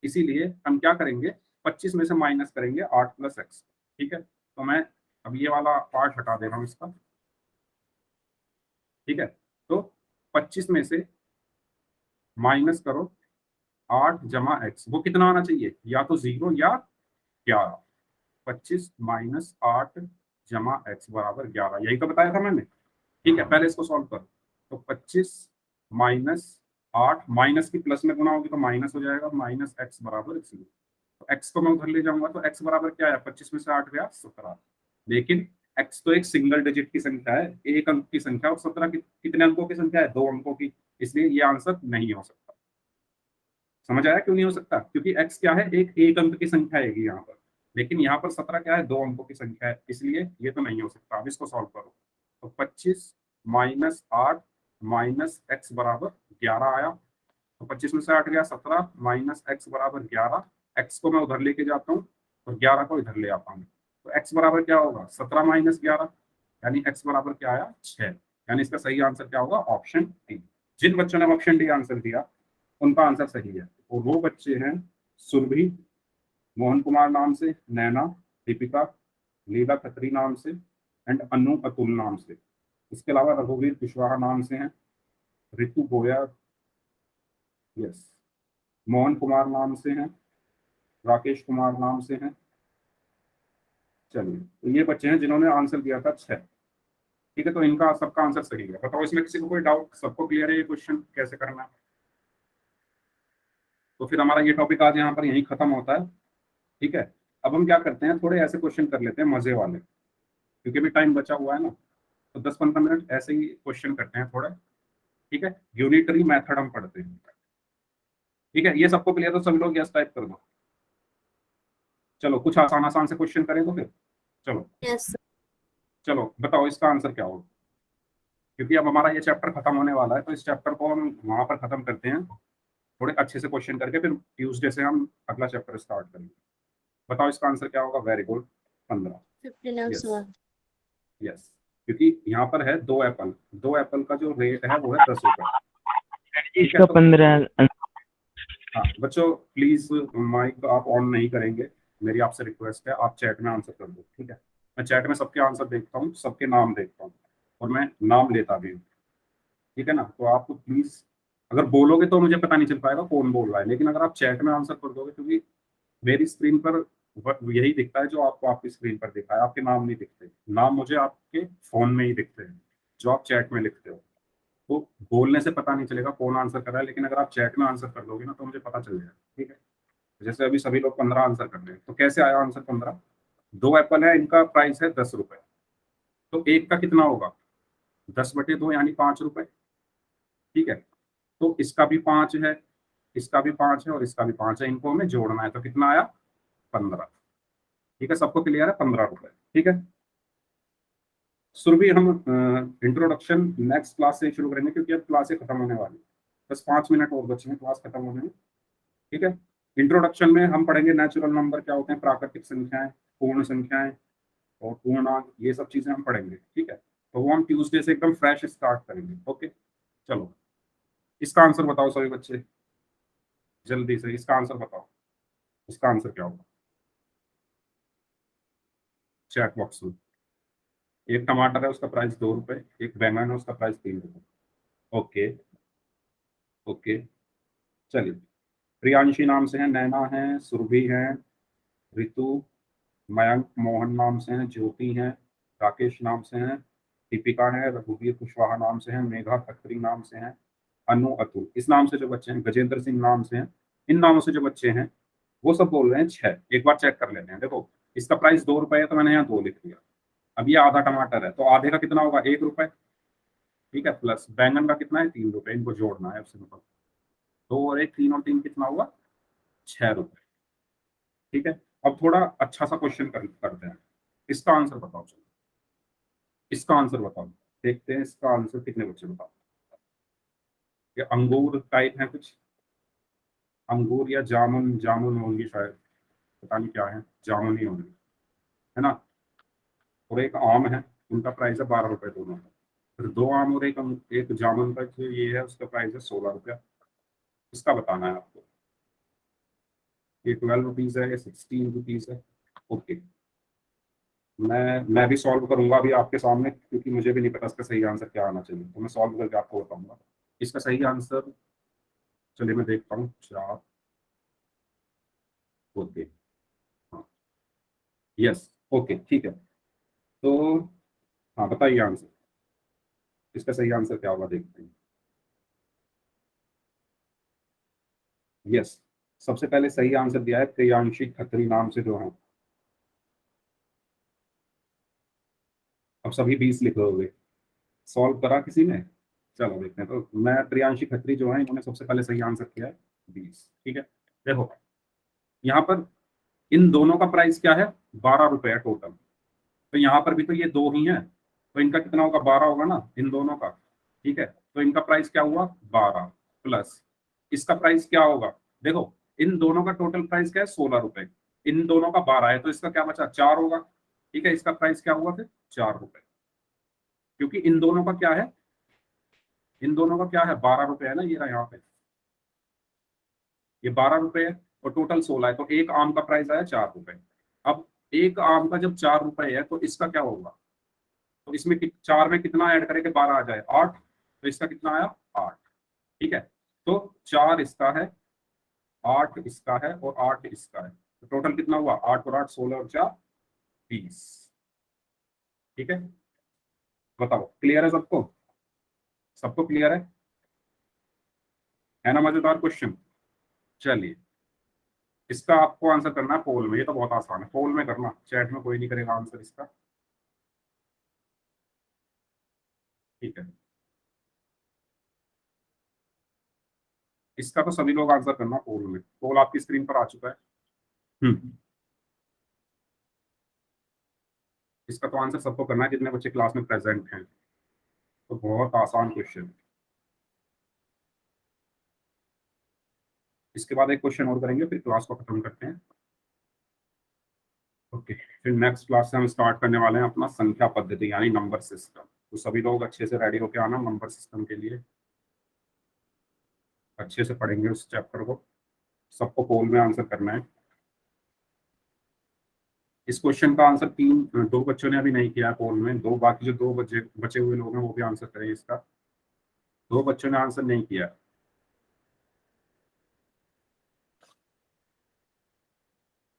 इसीलिए हम क्या करेंगे, 25 में से माइनस करेंगे 8 + x। ठीक है, तो मैं अब ये वाला पार्ट हटा दे रहा हूँ इसका। ठीक है, तो 25 में से माइनस करो 8 जमा x, वो कितना आना चाहिए, या तो 0 या 11। 25 माइनस 8 जमा x बराबर 11, यही तो बताया था मैंने। ठीक है, पहले इसको सॉल्व करो। तो 25 माइनस 8, माइनस की प्लस में गुना होगी तो माइनस हो जाएगा, माइनस x बराबर 0। तो x को मैं उधर ले जाऊंगा तो x बराबर क्या है, 25 में से 8 गया 17। लेकिन x तो एक सिंगल डिजिट की संख्या है, एक अंक की संख्या, और 17 कितने अंकों की संख्या है, 2 अंकों की, इसलिए ये आंसर नहीं हो सकता। समझ आया क्यों नहीं हो सकता, क्योंकि x क्या है, एक अंक की संख्या है यहाँ पर, लेकिन यहाँ पर 17 क्या है, 2 अंकों की संख्या है, इसलिए ये तो नहीं हो सकता। अब इसको सॉल्व करो, तो 25 माइनस 8 माइनस x बराबर 11 आया, तो 25 में से 8 गया 17, माइनस x बराबर 11। x को मैं उधर लेके जाता हूँ और 11 को इधर ले आता हूँ, तो x बराबर क्या होगा, 17 माइनस 11, यानी x बराबर क्या आया, 6। यानी इसका सही आंसर क्या होगा, ऑप्शन डी। जिन बच्चों ने ऑप्शन डी आंसर दिया उनका आंसर सही है, और वो बच्चे हैं सुरभि, मोहन कुमार नाम से, नैना, दीपिका, लीला खत्री नाम से एंड अनु अतुल नाम से। इसके अलावा रघुवीर कुशवाहा नाम से हैं, ऋतु गोया, यस, मोहन कुमार नाम से हैं, राकेश कुमार नाम से हैं। चलिए, तो ये बच्चे हैं जिन्होंने आंसर दिया था 6। ठीक है, तो इनका सबका आंसर सही है। बताओ इसमें किसी को कोई डाउट? सबको क्लियर है ये क्वेश्चन कैसे करना है? तो फिर हमारा ये टॉपिक आज यहाँ पर यहीं खत्म होता है। ठीक है, अब हम क्या करते हैं, थोड़े ऐसे क्वेश्चन कर लेते हैं मजे वाले, क्योंकि अभी टाइम बचा हुआ है ना, तो 10-15 मिनट ऐसे ही क्वेश्चन करते हैं थोड़ा। ठीक है, यूनिटरी मेथड हम पढ़ते हैं। ठीक है, ये सबको क्लियर? तो सभी लोग यस टाइप कर दो। चलो कुछ आसान आसान से क्वेश्चन करें तो फिर। चलो यस चलो बताओ इसका आंसर क्या होगा, क्योंकि अब हमारा ये चैप्टर खत्म होने वाला है, तो इस चैप्टर को हम वहां पर खत्म करते हैं थोड़े अच्छे से क्वेश्चन करके, फिर ट्यूसडे से हम अगला चैप्टर स्टार्ट करेंगे। बताओ इसका आंसर क्या होगा? Very good, 15। 15 yes sir. Yes, क्योंकि यहाँ पर है 2 एप्पल, 2 एप्पल का जो रेट है वो है 10 रुपए। ठीक है, इसका तो 15। हाँ बच्चों प्लीज माइक आप ऑन नहीं करेंगे, मेरी आपसे रिक्वेस्ट है, आप चैट में आंसर कर दो। ठीक है, मैं चैट में सबके आंसर देखता हूँ, सबके नाम देखता हूँ, और मैं नाम लेता भी हूँ। ठीक है ना, तो आप प्लीज अगर बोलोगे तो मुझे पता नहीं चल पाएगा कौन बोल रहा है, लेकिन अगर आप चैट में आंसर कर दोगे, क्योंकि मेरी स्क्रीन पर यही दिखता है जो आपको आपकी स्क्रीन पर दिखा है, आपके नाम नहीं दिखते। नाम मुझे आपके फोन में ही दिखते हैं जो आप चैट में लिखते हो। तो बोलने से पता नहीं चलेगा कौन आंसर कर रहा है, लेकिन अगर आप चैट में आंसर कर दोगे ना तो मुझे पता चल जाएगा। ठीक है, जैसे अभी सभी लोग 15 आंसर कर रहे हैं, तो कैसे आया आंसर 15? 2 एप्पल है, इनका प्राइस है 10 रुपए, तो एक का कितना होगा? 10/2 यानी 5 रुपए। ठीक है, तो इसका भी 5 है, इसका भी 5 है, और इसका भी 5 है, इनको हमें जोड़ना है, तो कितना आया? 15। ठीक है, सबको क्लियर है? 15 रुपए। ठीक है, सुरभि हम इंट्रोडक्शन नेक्स्ट क्लास से शुरू करेंगे, क्योंकि अब क्लासें खत्म होने वाली, बस 5 मिनट और बचे हैं क्लास खत्म होने में। ठीक है, इंट्रोडक्शन में हम पढ़ेंगे नेचुरल नंबर क्या होते हैं, प्राकृतिक संख्याएं, पूर्ण संख्याएं और पूर्णांक, ये सब चीजें हम पढ़ेंगे। ठीक है, तो वो हम ट्यूसडे से एकदम फ्रेश स्टार्ट करेंगे। ओके, चलो इसका आंसर बताओ सभी बच्चे, जल्दी से इसका आंसर बताओ। इसका आंसर क्या होगा? चैट बॉक्स में। एक टमाटर है, उसका प्राइस 2 रुपए, एक बैंगन है, उसका प्राइस 3 रुपए। ओके ओके, चलिए, प्रियांशी नाम से है, नैना है, सुरभि है, ऋतु, मयंक, मोहन नाम से हैं, ज्योति हैं, राकेश नाम से हैं, दीपिका है, रघुवीर कुशवाहा नाम से हैं, मेघा खत्री नाम से हैं, अनु अतुल इस नाम से जो बच्चे हैं, गजेंद्र सिंह नाम से हैं, इन नामों से जो बच्चे हैं वो सब बोल रहे हैं 6। एक बार चेक कर लेते हैं। देखो इसका प्राइस 2 रुपए है, तो मैंने यहाँ 2 लिख दिया। अब ये आधा टमाटर है, तो आधे का कितना होगा? 1 रुपए। ठीक है, प्लस बैंगन का कितना है? 3 रुपए, इनको जोड़ना है उससे, मतलब 2 और 1, 3 और 3 कितना हुआ? 6 रुपए। ठीक है, अब थोड़ा अच्छा सा क्वेश्चन करते हैं। इसका आंसर बताओ, चलो इसका आंसर बताओ, देखते हैं इसका आंसर कितने बच्चे बताओ। ये अंगूर टाइप है कुछ, अंगूर या जामुन, जामुन होंगी शायद, पता नहीं क्या है, जामुन ही होंगी, है ना। और एक आम है, उनका प्राइस है 12 रुपए दोनों का। फिर 2 आम और एक जामुन का जो ये है उसका प्राइस है 16 रुपया। इसका बताना है आपको, ये 12 रुपीज है, ये 16 रुपीज है। ओके, मैं भी सॉल्व करूंगा अभी आपके सामने, क्योंकि मुझे भी नहीं पता इसका सही आंसर क्या आना चाहिए, तो मैं सॉल्व करके आपको बताऊंगा इसका सही आंसर। चलिए मैं देखता हूँ, 4। ओके, हाँ, यस, ओके, ठीक है, तो हाँ बताइए आंसर, इसका सही आंसर क्या होगा, देखते हैं। यस, सबसे पहले सही आंसर दिया है प्रियांशी खत्री नाम से जो है। अब सभी 20 लिख रहे, सॉल्व करा किसी ने? चलो देखते हैं, तो मैं प्रियांशी खत्री जो है, इन्होंने सबसे पहले सही आंसर किया है 20। ठीक है, देखो यहाँ पर इन दोनों का प्राइस क्या है? 12 रुपए है टोटल, तो यहाँ पर भी तो ये 2 ही है, तो इनका कितना होगा? 12 होगा ना इन दोनों का। ठीक है, तो इनका प्राइस क्या हुआ? 12 प्लस इसका प्राइस क्या होगा? देखो इन दोनों का टोटल प्राइस क्या है? 16 रुपए, इन दोनों का 12 है, तो इसका क्या बचा? 4 होगा। ठीक है, इसका प्राइस क्या हुआ फिर? 4 रुपए, क्योंकि इन दोनों का क्या है? इन दोनों का क्या है? 12 रुपए है ना, ये रहा यहाँ पे, ये 12 रुपए है और टोटल 16 है, तो एक आम का प्राइस आया 4 रुपए। अब एक आम का जब 4 रुपए है तो इसका क्या होगा, तो इसमें 4 में कितना ऐड करें कि 12 आ जाए, 8, तो इसका कितना आया 8। ठीक है, तो 4 इसका है, 8 इसका है और 8 इसका है, तो टोटल कितना हुआ, 8 और 8 16 और 4 20। ठीक है, बताओ क्लियर है सबको, सबको क्लियर है ना, मजेदार क्वेश्चन। चलिए, इसका आपको आंसर करना है पोल में, ये तो बहुत आसान है, पोल में करना, चैट में कोई नहीं करेगा आंसर इसका। ठीक है, इसका तो सभी लोग आंसर करना पोल में, पोल आपकी स्क्रीन पर आ चुका है। इसका तो आंसर सबको करना है जितने बच्चे क्लास में प्रेजेंट हैं, तो बहुत आसान क्वेश्चन। इसके बाद एक क्वेश्चन और करेंगे, फिर क्लास को खत्म करते हैं। ओके, फिर नेक्स्ट क्लास से हम स्टार्ट करने वाले हैं अपना संख्या पद्धति यानी नंबर सिस्टम। तो सभी लोग अच्छे से रेडी होके आना नंबर सिस्टम के लिए, अच्छे से पढ़ेंगे उस चैप्टर को, सबको पोल में आंसर करना है। इस क्वेश्चन का आंसर 2 बच्चों ने अभी नहीं किया है पोल में, बाकी जो 2 बचे हुए लोग हैं वो भी आंसर करें इसका। 2 बच्चों ने आंसर नहीं किया।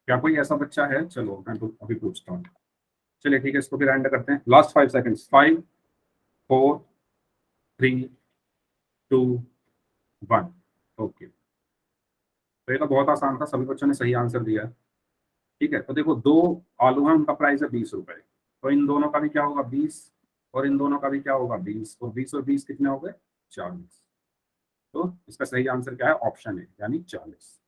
क्या कोई ऐसा बच्चा है, चलो मैं तो अभी पूछता हूँ। चलिए ठीक है, इसको फिर एंड करते हैं, लास्ट 5 सेकंड्स, 5 4 3 2 1। ओके, तो ये तो बहुत आसान था, सभी बच्चों ने सही आंसर दिया है। ठीक है, तो देखो 2 आलू हैं, उनका प्राइस है 20 रुपए, तो इन दोनों का भी क्या होगा 20, और इन दोनों का भी क्या होगा 20, और 20 और 20 कितने हो गए 40। तो इसका सही आंसर क्या है, ऑप्शन है यानी 40।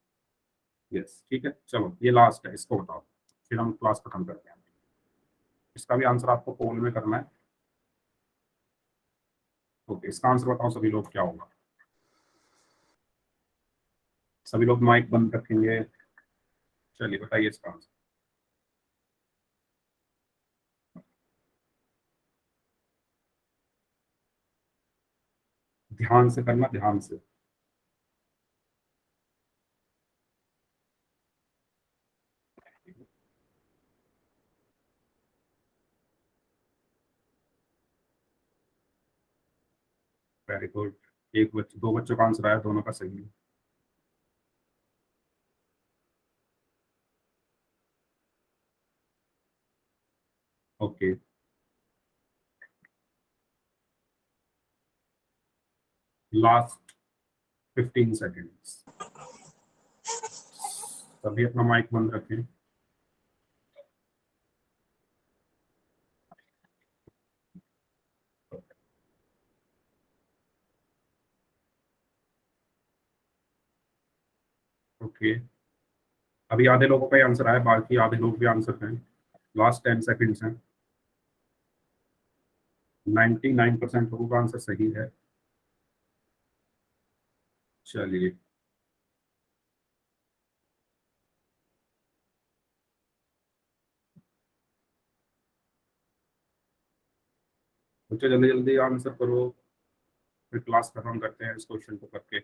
यस, ठीक है, चलो ये लास्ट है, इसको बताओ फिर हम क्लास खत्म करते हैं। इसका भी आंसर आपको पोल में करना है। ओके, इसका आंसर बताओ सभी लोग क्या होगा, सभी लोग माइक बंद रखेंगे। चलिए बताइए इसका आंसर। ध्यान से करना, ध्यान से। वेरी गुड, एक बच्चे 2 बच्चों का आंसर आया, दोनों का सही है। ओके, लास्ट 15 सेकेंड्स, सभी अपना माइक बंद रखें। ओके, अभी आधे लोगों का ही आंसर आया, बाकी आधे लोग भी आंसर करें, लास्ट 10 सेकेंड्स हैं। 99% लोगों का आंसर सही है। चलिए, बच्चे जल्दी जल्दी आंसर करो, फिर क्लास खत्म करते हैं इस क्वेश्चन को करके।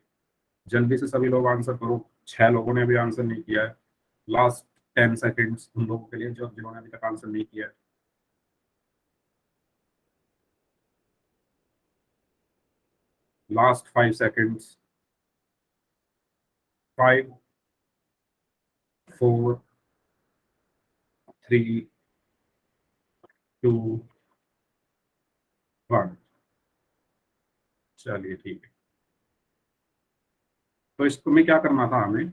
जल्दी से सभी लोग आंसर करो, 6 लोगों ने अभी आंसर नहीं किया है। लास्ट 10 सेकेंड्स उन लोगों के लिए जो जिन्होंने अभी तक आंसर नहीं किया है। Last 5 seconds, 5 4 3 2 1। चलिए ठीक है, तो इसको में क्या करना था हमें,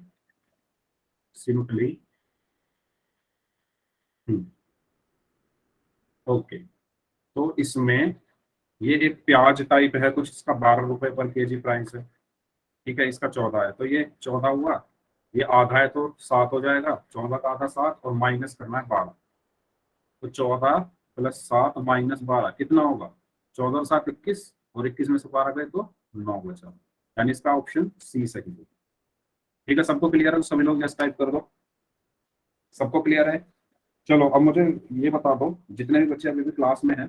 सिंपली ओके, तो इसमें ये एक प्याज टाइप है कुछ, इसका 12 रुपए पर केजी प्राइस है। ठीक है, इसका 14 है, तो ये 14 हुआ, ये आधा है तो 7 हो जाएगा, 14 का आधा 7 और माइनस करना है 12, तो 14 प्लस 7 माइनस 12 कितना होगा, 14 और 7 21, और 21 में से 12 गए तो 9 बचा, यानी इसका ऑप्शन सी सही है। ठीक है, सबको क्लियर है, तो सभी लोग यस टाइप कर दो, सबको क्लियर है। चलो अब मुझे ये बता दो, जितने भी बच्चे अभी भी क्लास में हैं,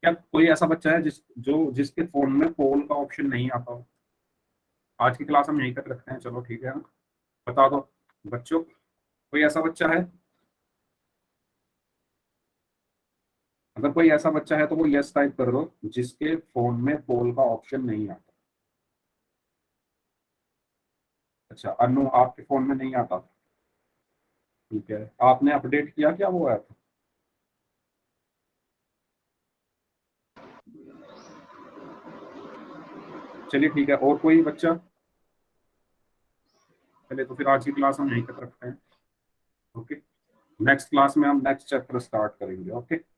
क्या कोई ऐसा बच्चा है जिसके फोन में पोल का ऑप्शन नहीं आता हो। आज की क्लास हम यहीं तक रखते हैं, चलो ठीक है ना, बता दो बच्चों, कोई ऐसा बच्चा है अगर कोई ऐसा बच्चा है तो वो यस टाइप कर दो जिसके फोन में पोल का ऑप्शन नहीं आता। अच्छा अनु, आपके फोन में नहीं आता? ठीक है, आपने अपडेट किया क्या वो ऐप? चलिए ठीक है, और कोई बच्चा? चलिए तो फिर आज की क्लास हम यहीं तक रखते हैं। ओके, नेक्स्ट क्लास में हम नेक्स्ट चैप्टर स्टार्ट करेंगे। ओके।